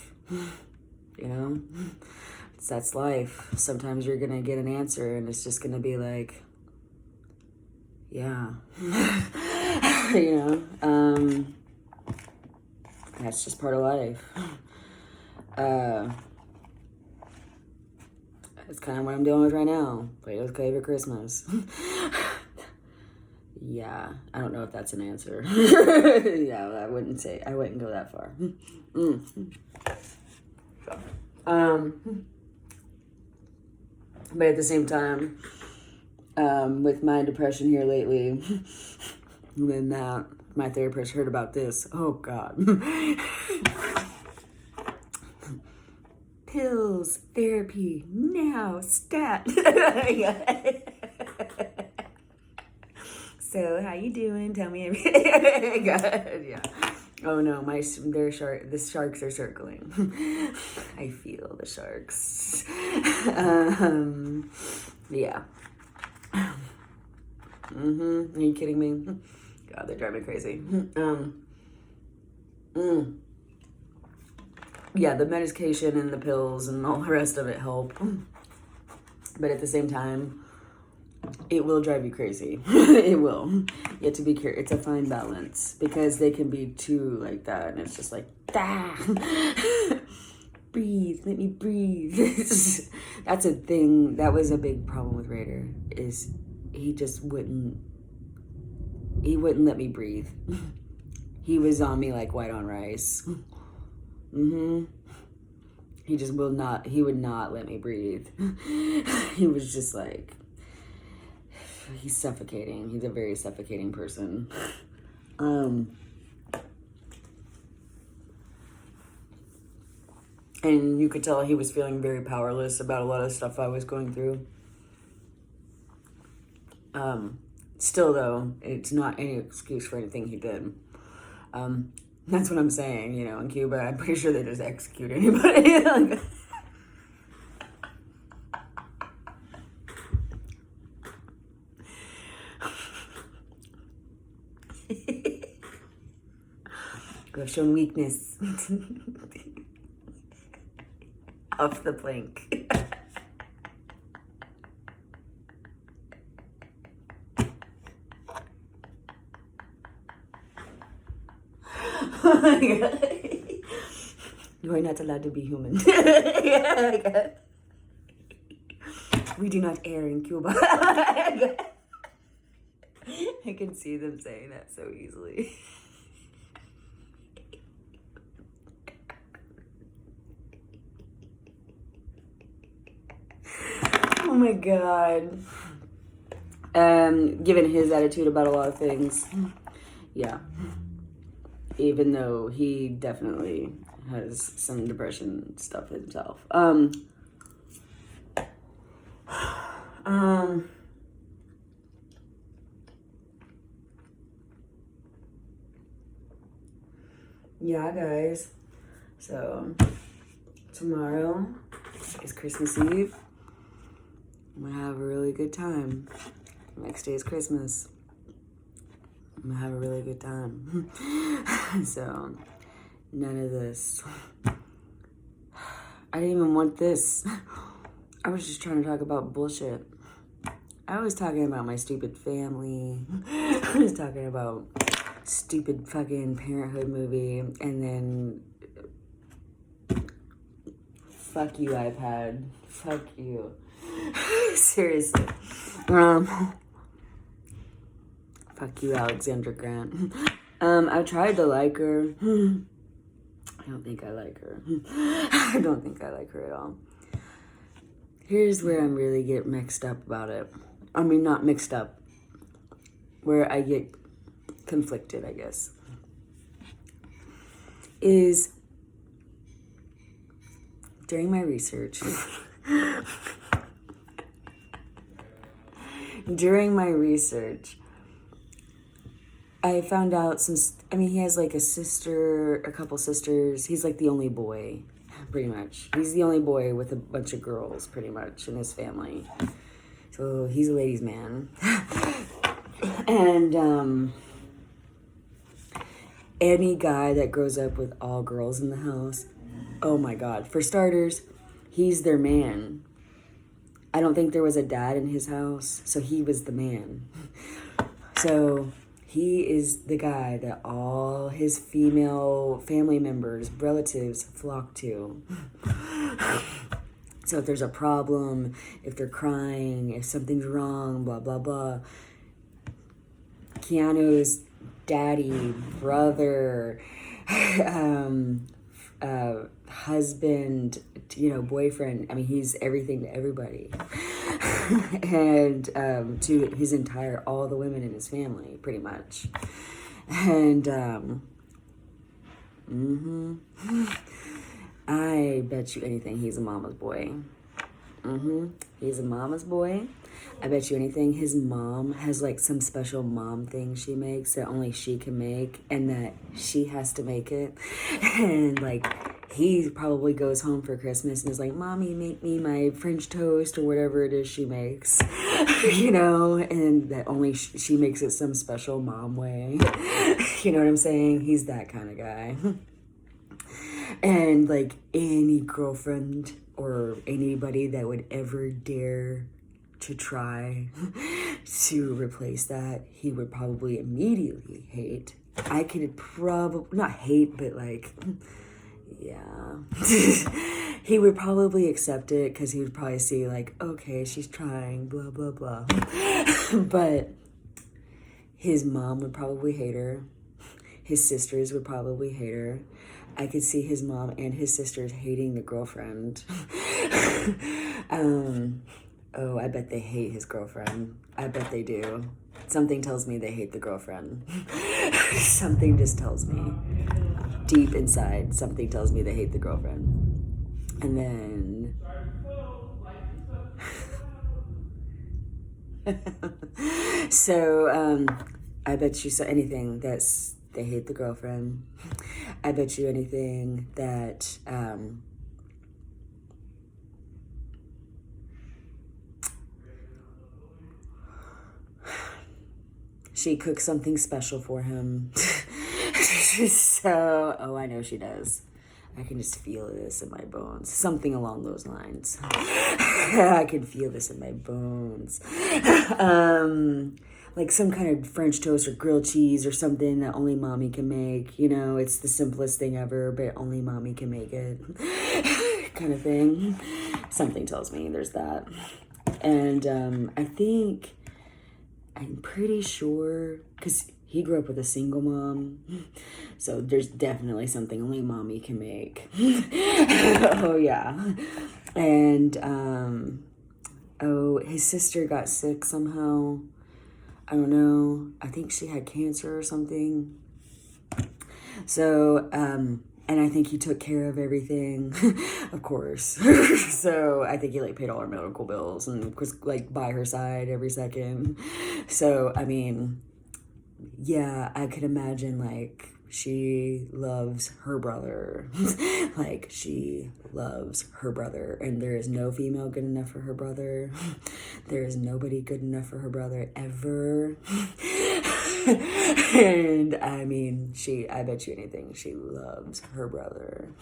That's life. Sometimes you're going to get an answer and it's just going to be like, yeah. That's just part of life. It's kind of what I'm dealing with right now. Play-Doh's Cave at Christmas. Yeah, I don't know if that's an answer. Yeah, I wouldn't go that far. But at the same time, with my depression here lately, when my therapist heard about this, oh God. Pills, therapy, now, stat. So, how you doing? Tell me everything. God, yeah. Oh no, the sharks are circling. I feel the sharks. Yeah. Are you kidding me? God, they're driving me crazy. Yeah, the medication and the pills and all the rest of it help. But at the same time, it will drive you crazy. It will. You have to be careful. It's a fine balance because they can be too like that. And it's just like, breathe, let me breathe. That's a thing. That was a big problem with Raider is he just wouldn't let me breathe. He was on me like white on rice. He just would not let me breathe. He was just like, he's suffocating. He's a very suffocating person. And you could tell he was feeling very powerless about a lot of stuff I was going through. Still though, it's not any excuse for anything he did. That's what I'm saying, in Cuba, I'm pretty sure they just execute anybody. You have shown weakness. Off the plank. Oh my God. You are not allowed to be human. We do not air in Cuba. I can see them saying that so easily. Oh my God. Given his attitude about a lot of things, yeah. Even though he definitely has some depression stuff himself. Yeah, guys. So, tomorrow is Christmas Eve. I'm gonna have a really good time. Next day is Christmas. I'm gonna have a really good time. So, none of this. I didn't even want this. I was just trying to talk about bullshit. I was talking about my stupid family. I was talking about stupid fucking Parenthood movie. And then, fuck you, iPad. Fuck you. Seriously. Fuck you, Alexandra Grant. I tried to like her. I don't think I like her. I don't think I like her at all. Here's where I'm really get mixed up about it. I mean, not mixed up. Where I get conflicted, I guess. Is during my research. During my research, I found out he has like a couple sisters. He's like the only boy, pretty much. He's the only boy with a bunch of girls, pretty much, in his family. So he's a ladies' man. And any guy that grows up with all girls in the house, oh my God. For starters, he's their man. I don't think there was a dad in his house, so he was the man. So he is the guy that all his female family members, relatives flock to. So if there's a problem, if they're crying, if something's wrong, blah, blah, blah, Keanu's daddy, brother, husband, boyfriend. I mean, he's everything to everybody. And to his all the women in his family, pretty much. And I bet you anything he's a mama's boy. He's a mama's boy. I bet you anything his mom has like some special mom thing she makes that only she can make, and that she has to make it. And like he probably goes home for Christmas and is like, "Mommy, make me my French toast," or whatever it is she makes, and that only she makes it some special mom way. You know what I'm saying? He's that kind of guy. And like any girlfriend or anybody that would ever dare to try to replace that, he would probably immediately hate. I could probably, not hate, but like, yeah. He would probably accept it because he would probably see like, okay, she's trying, blah, blah, blah. But his mom would probably hate her. His sisters would probably hate her. I could see his mom and his sisters hating the girlfriend. Oh, I bet they hate his girlfriend. I bet they do. Something tells me they hate the girlfriend. Something just tells me. Deep inside, something tells me they hate the girlfriend. And then... So, I bet you anything that's... They hate the girlfriend. I bet you anything that... she cooks something special for him. So, I know she does. I can just feel this in my bones. Something along those lines. I can feel this in my bones. Like some kind of French toast or grilled cheese or something that only mommy can make. It's the simplest thing ever, but only mommy can make it. Kind of thing. Something tells me there's that. And I'm pretty sure, because he grew up with a single mom, so there's definitely something only mommy can make. Oh, yeah. And, his sister got sick somehow. I don't know. I think she had cancer or something. So, and I think he took care of everything, of course. So I think he paid all her medical bills and was by her side every second. So, I mean, yeah, I could imagine she loves her brother. She loves her brother. And there is no female good enough for her brother. There is nobody good enough for her brother ever. And I mean, I bet you anything, she loves her brother.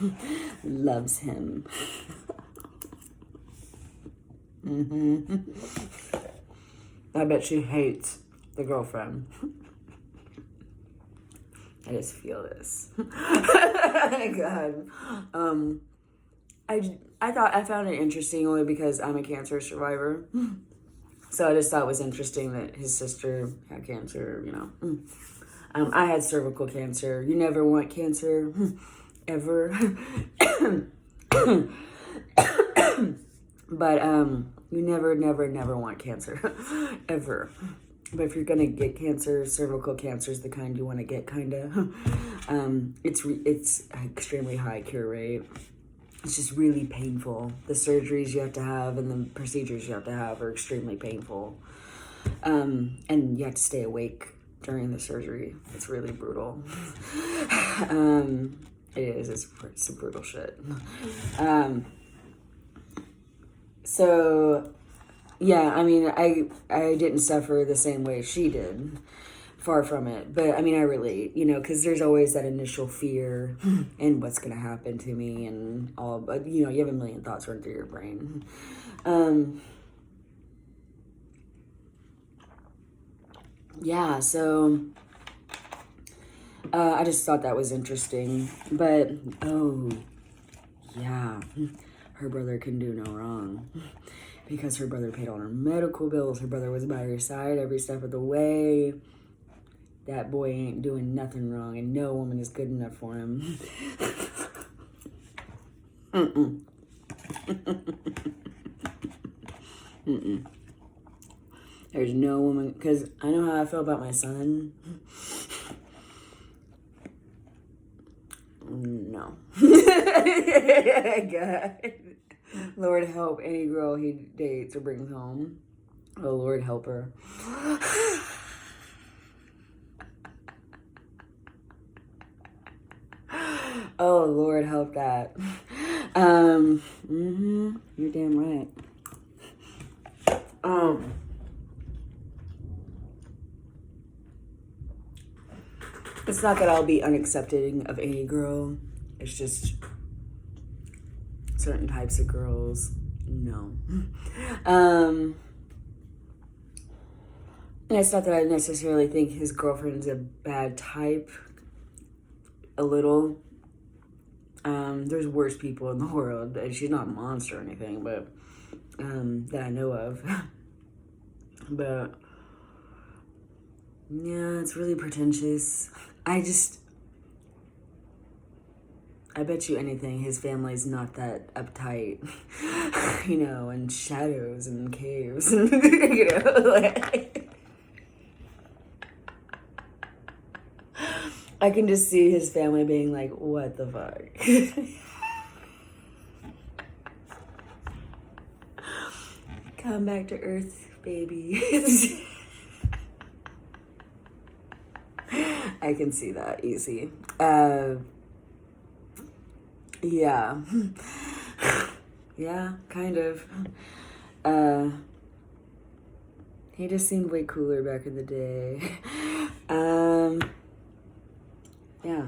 Loves him. I bet she hates the girlfriend. I just feel this. God. I found it interesting only because I'm a cancer survivor. So I just thought it was interesting that his sister had cancer, I had cervical cancer. You never want cancer, ever. But you never want cancer, ever. But if you're gonna get cancer, cervical cancer is the kind you want to get, kinda. It's extremely high cure rate. It's just really painful. The surgeries you have to have and the procedures you have to have are extremely painful. And you have to stay awake during the surgery. It's really brutal. It is. It's some brutal shit. So, yeah, I mean, I didn't suffer the same way she did. Far from it. But, I mean, I relate, because there's always that initial fear and what's going to happen to me and all. But, you have a million thoughts run through your brain. yeah, so I just thought that was interesting. But, oh, yeah, her brother can do no wrong. Because her brother paid all her medical bills. Her brother was by her side every step of the way. That boy ain't doing nothing wrong, and no woman is good enough for him. Mm-mm. Mm-mm. There's no woman, because I know how I feel about my son. No. God. Lord help any girl he dates or brings home. Oh, Lord help her. Oh, Lord help that. You're damn right. It's not that I'll be unaccepting of any girl. It's just certain types of girls, no. And it's not that I necessarily think his girlfriend's a bad type. A little. There's worse people in the world. And she's not a monster or anything, but that I know of. But yeah, it's really pretentious. I bet you anything his family's not that uptight, you know, and shadows and caves, you know, like, I can just see his family being like, what the fuck? Come back to Earth, baby. I can see that easy. Yeah. Yeah, kind of. He just seemed way cooler back in the day. Yeah.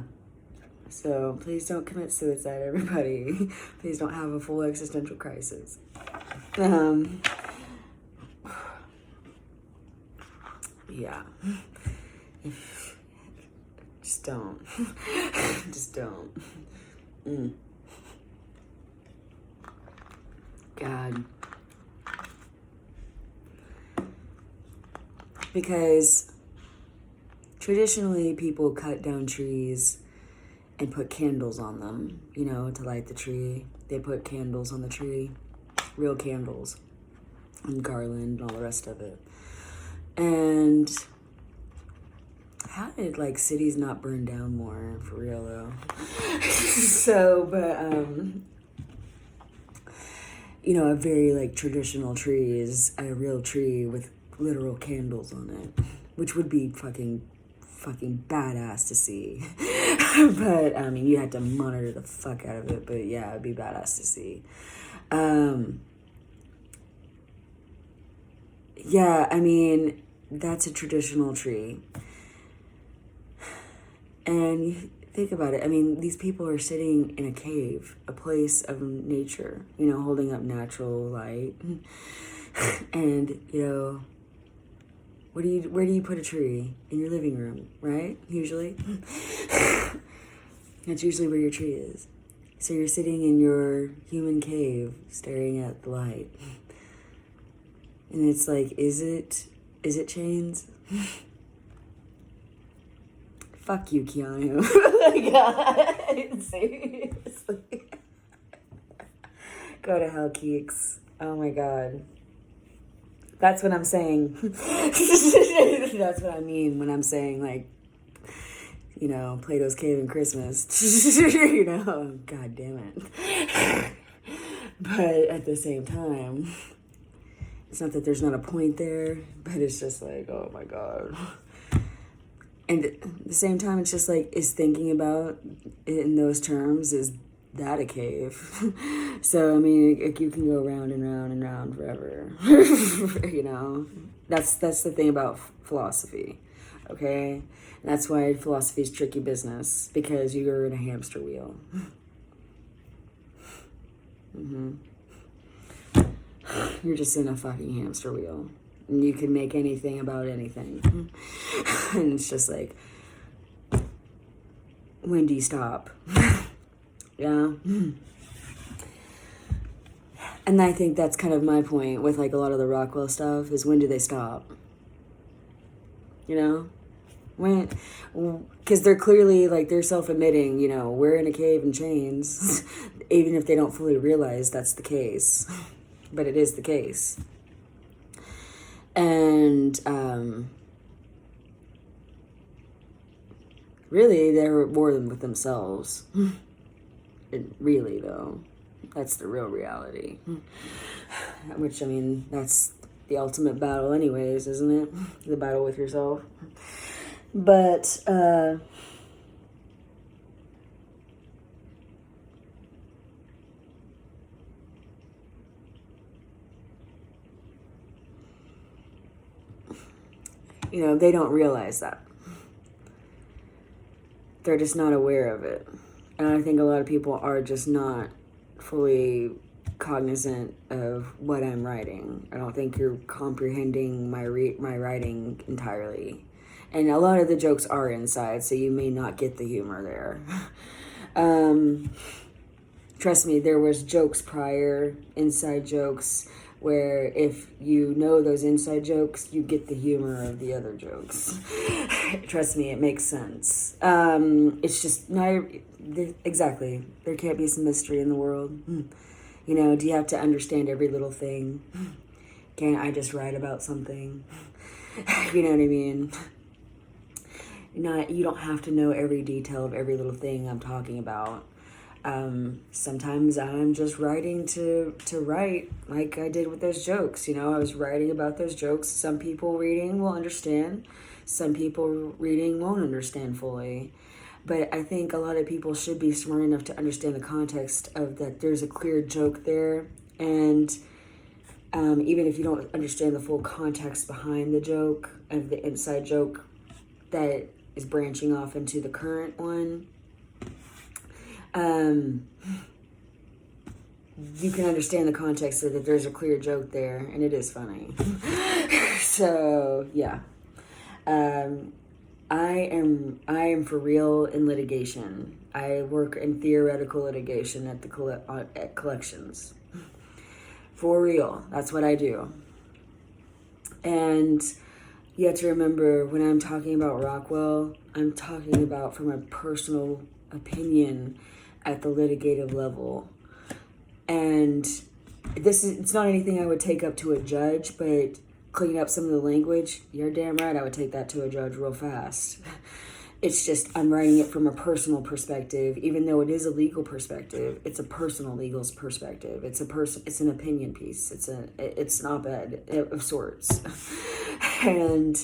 So please don't commit suicide, everybody. Please don't have a full existential crisis. Yeah. Just don't. Just don't. God. Because traditionally people cut down trees and put candles on them, you know, to light the tree. They put candles on the tree, real candles, and garland and all the rest of it. And how did like cities not burn down more, for real though? So, but you know, a very like traditional tree is a real tree with literal candles on it, which would be fucking badass to see. But I mean, you had to monitor the fuck out of it, but yeah, it'd be badass to see. Yeah, I mean, that's a traditional tree. And you think about it, I mean, these people are sitting in a cave, a place of nature, you know, holding up natural light. And, you know, where do you put a tree? In your living room, right? Usually. That's usually where your tree is. So you're sitting in your human cave staring at the light. And it's like, is it chains? Fuck you, Keanu. Oh my God. Seriously. Go to hell, Keeks. Oh my God. That's what I'm saying. That's what I mean when I'm saying, like, you know, Plato's Cave and Christmas. You know, God damn it. But at the same time, it's not that there's not a point there, but it's just like, oh my God. And at the same time, it's just like, is thinking about it in those terms, is that a cave? So, I mean, you can go round and round and round forever. You know? That's the thing about philosophy, okay? And that's why philosophy is tricky business, because you're in a hamster wheel. You're just in a fucking hamster wheel. And you can make anything about anything. And it's just like, when do you stop? Yeah. And I think that's kind of my point with like a lot of the Rockwell stuff is, when do they stop? You know? When, because they're clearly like, they're self-admitting, you know, we're in a cave in chains, even if they don't fully realize that's the case. But it is the case. And really, they're more than with themselves. Really, though, that's the real reality. Which, I mean, that's the ultimate battle anyways, isn't it? The battle with yourself. But you know, they don't realize that. They're just not aware of it. And I think a lot of people are just not fully cognizant of what I'm writing. I don't think you're comprehending my writing entirely. And a lot of the jokes are inside, so you may not get the humor there. Trust me, there was jokes prior, inside jokes, where if you know those inside jokes, you get the humor of the other jokes. Trust me, it makes sense. It's just not exactly. There can't be some mystery in the world. You know, do you have to understand every little thing? Can't I just write about something? You know what I mean? You don't have to know every detail of every little thing I'm talking about. Sometimes I'm just writing to write, like I did with those jokes. You know, I was writing about those jokes. Some people reading will understand. Some people reading won't understand fully. But I think a lot of people should be smart enough to understand the context of that there's a clear joke there. And even if you don't understand the full context behind the joke, of the inside joke that is branching off into the current one, you can understand the context of that there's a clear joke there, and it is funny. So yeah, I am for real in litigation. I work in theoretical litigation at the at collections. For real, that's what I do. And you have to remember, when I'm talking about Rockwell, I'm talking about from a personal opinion at the litigative level. And it's not anything I would take up to a judge, but cleaning up some of the language, you're damn right I would take that to a judge real fast. It's just, I'm writing it from a personal perspective. Even though it is a legal perspective, it's a personal legal perspective. It's an opinion piece. It's an op-ed of sorts. And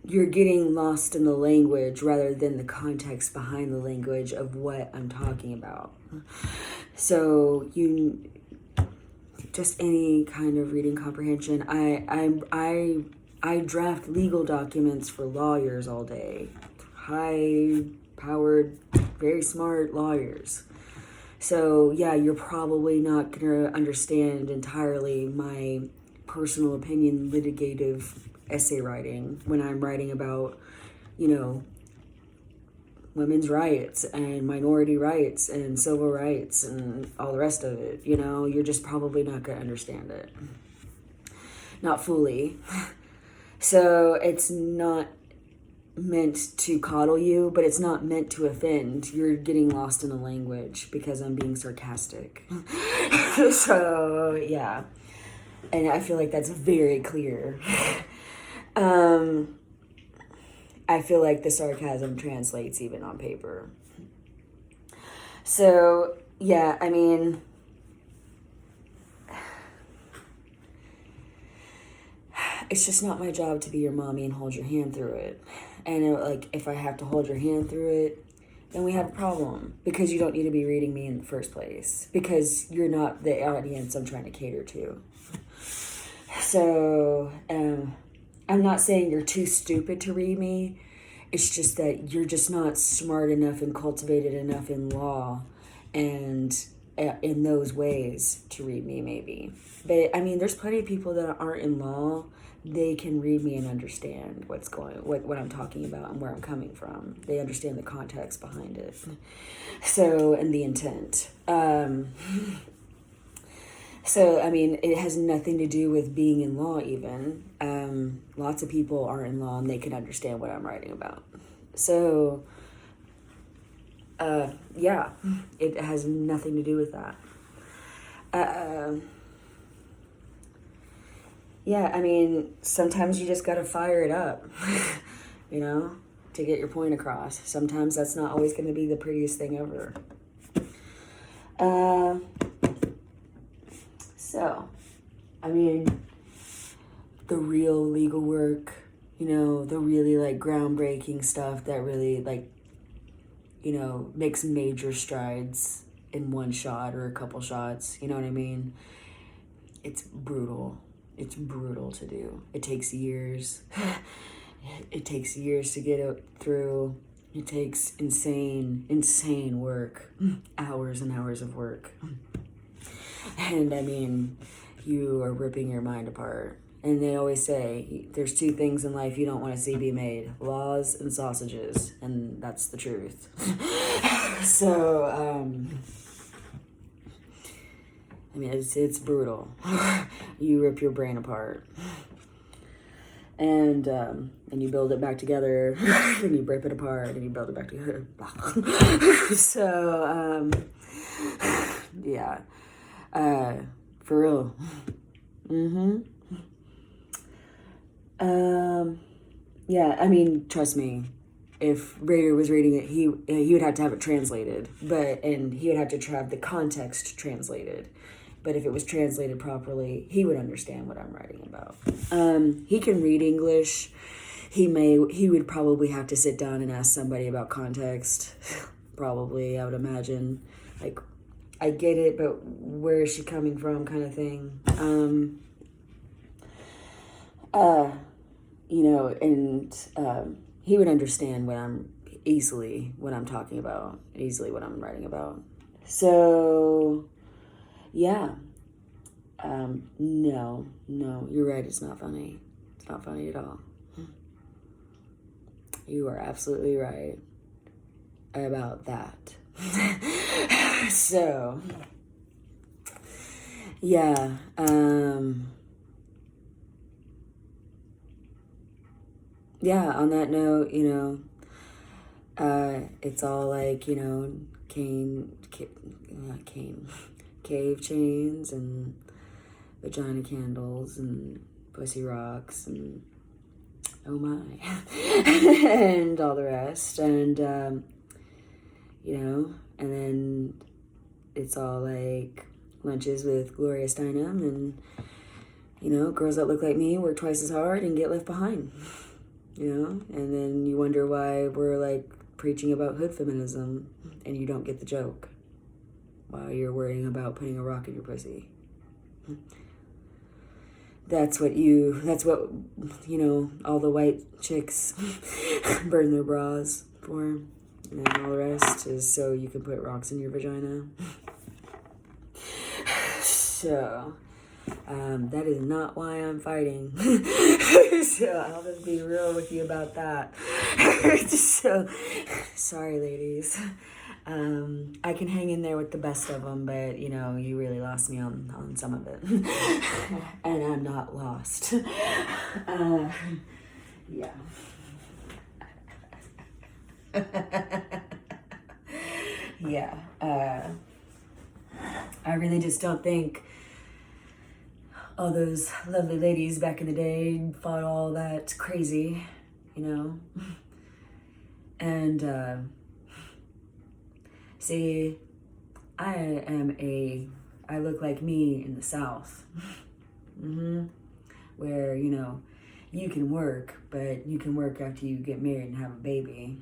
you're getting lost in the language rather than the context behind the language of what I'm talking about. So just any kind of reading comprehension. I draft legal documents for lawyers all day. High-powered, very smart lawyers. So yeah, you're probably not going to understand entirely my personal opinion litigative essay writing when I'm writing about, you know, women's rights and minority rights and civil rights and all the rest of it. You know, you're just probably not going to understand it. Not fully. So it's not meant to coddle you, but it's not meant to offend. You're getting lost in the language because I'm being sarcastic. So yeah. And I feel like that's very clear. I feel like the sarcasm translates even on paper. So, yeah, I mean, it's just not my job to be your mommy and hold your hand through it. And like, if I have to hold your hand through it, then we have a problem, because you don't need to be reading me in the first place, because you're not the audience I'm trying to cater to. So, I'm not saying you're too stupid to read me. It's just that you're just not smart enough and cultivated enough in law and in those ways to read me, maybe. But I mean, there's plenty of people that aren't in law. They can read me and understand what I'm talking about and where I'm coming from. They understand the context behind it. So, and the intent. So, I mean, it has nothing to do with being in law even. Lots of people are in law and they can understand what I'm writing about. So, yeah, it has nothing to do with that. Yeah, I mean, sometimes you just gotta fire it up, you know, to get your point across. Sometimes that's not always gonna be the prettiest thing ever. So, I mean, the real legal work, you know, the really like groundbreaking stuff that really like, you know, makes major strides in one shot or a couple shots, you know what I mean? It's brutal. It's brutal to do. It takes years. It takes years to get it through. It takes insane work. Hours and hours of work. And I mean, you are ripping your mind apart. And they always say, there's two things in life you don't want to see be made. Laws and sausages. And that's the truth. So, I mean, it's brutal. You rip your brain apart. And you build it back together. And you rip it apart. And you build it back together. So, yeah. For real. Yeah, I mean, trust me. If Raider was reading it, he would have to have it translated. And he would have to have the context translated. But if it was translated properly, he would understand what I'm writing about. He can read English. He would probably have to sit down and ask somebody about context. Probably, I would imagine. Like, I get it, but where is she coming from kind of thing. You know, and he would understand what I'm talking about, easily what I'm writing about. So, yeah. No, you're right. It's not funny. It's not funny at all. You are absolutely right about that. So, yeah. Yeah, on that note, you know, it's all like, you know, cave chains and vagina candles and pussy rocks and oh my, and all the rest. And, you know, and then it's all like lunches with Gloria Steinem and, you know, girls that look like me work twice as hard and get left behind. You know, and then you wonder why we're like preaching about hood feminism and you don't get the joke while you're worrying about putting a rock in your pussy. That's what, you know, all the white chicks burn their bras for. And then all the rest is so you can put rocks in your vagina. So, that is not why I'm fighting. So I'll just be real with you about that. So, sorry, ladies. I can hang in there with the best of them, but, you know, you really lost me on some of it. And I'm not lost. Yeah. Yeah. I really just don't think all those lovely ladies back in the day fought all that crazy, you know? And, see, I look like me in the South. Where, you know, you can work, but you can work after you get married and have a baby.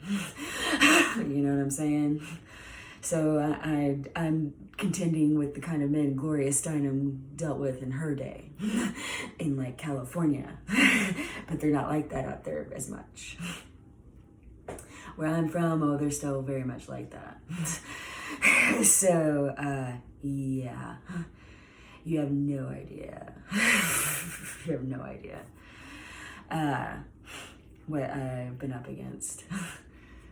You know what I'm saying? So I'm contending with the kind of men Gloria Steinem dealt with in her day in like California, but they're not like that out there as much. Where I'm from, they're still very much like that. So, Yeah. You have no idea. You have no idea. What I've been up against.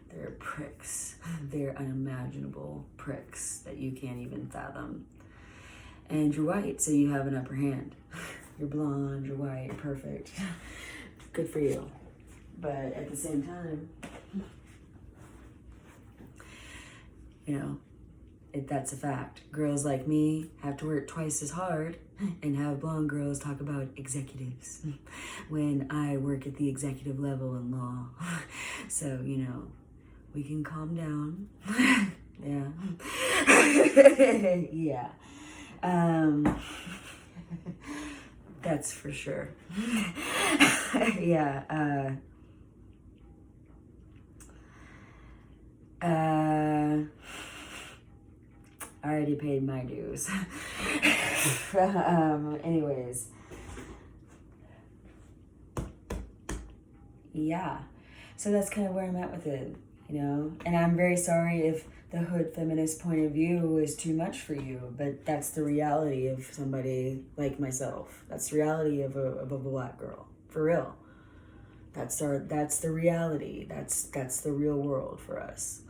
They're pricks. They're unimaginable pricks that you can't even fathom. And you're white, so you have an upper hand. You're blonde, you're white, perfect. Good for you. But at the same time, you know, that's a fact. Girls like me have to work twice as hard and have blonde girls talk about executives when I work at the executive level in law. So, you know, we can calm down. Yeah. Yeah. That's for sure. Yeah. I already paid my dues. Anyways. Yeah. So that's kind of where I'm at with it, you know? And I'm very sorry if the hood feminist point of view is too much for you, but that's the reality of somebody like myself. That's the reality of a black girl, for real. That's the reality. That's the real world for us.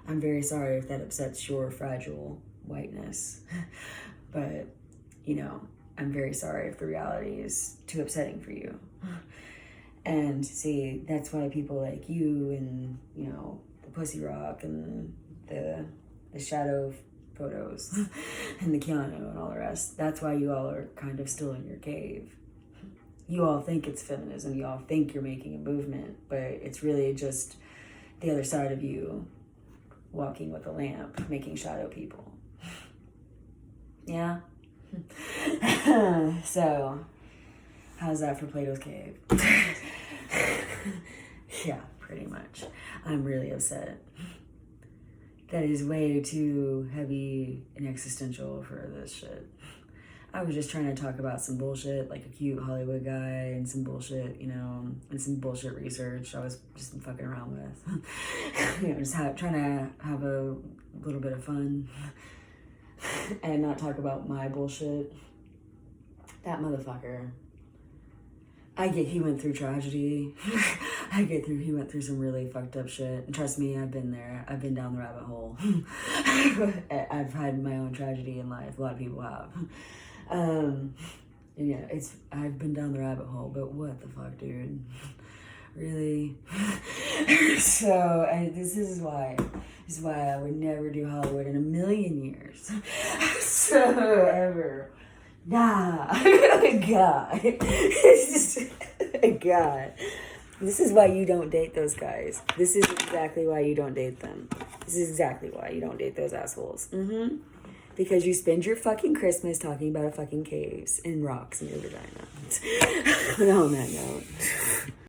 I'm very sorry if that upsets your fragile whiteness, but, you know, I'm very sorry if the reality is too upsetting for you. And see, that's why people like you and, you know, the Pussy Rock and the shadow photos and the Keanu and all the rest, that's why you all are kind of still in your cave. You all think it's feminism, you all think you're making a movement, but it's really just the other side of you walking with a lamp, making shadow people. Yeah? So, how's that for Plato's Cave? Yeah, pretty much. I'm really upset. That is way too heavy and existential for this shit. I was just trying to talk about some bullshit, like a cute Hollywood guy and some bullshit, you know, and some bullshit research I was just fucking around with. You know, just trying to have a little bit of fun and not talk about my bullshit. That motherfucker. He went through tragedy. He went through some really fucked up shit. And trust me, I've been there. I've been down the rabbit hole. I've had my own tragedy in life. A lot of people have. And yeah, I've been down the rabbit hole, but what the fuck, dude? Really? So, this is why I would never do Hollywood in a million years. So, ever. Nah. God. God. This is why you don't date those guys. This is exactly why you don't date them. This is exactly why you don't date those assholes. Mm-hmm. Because you spend your fucking Christmas talking about a fucking caves and rocks in your vagina. But on that note.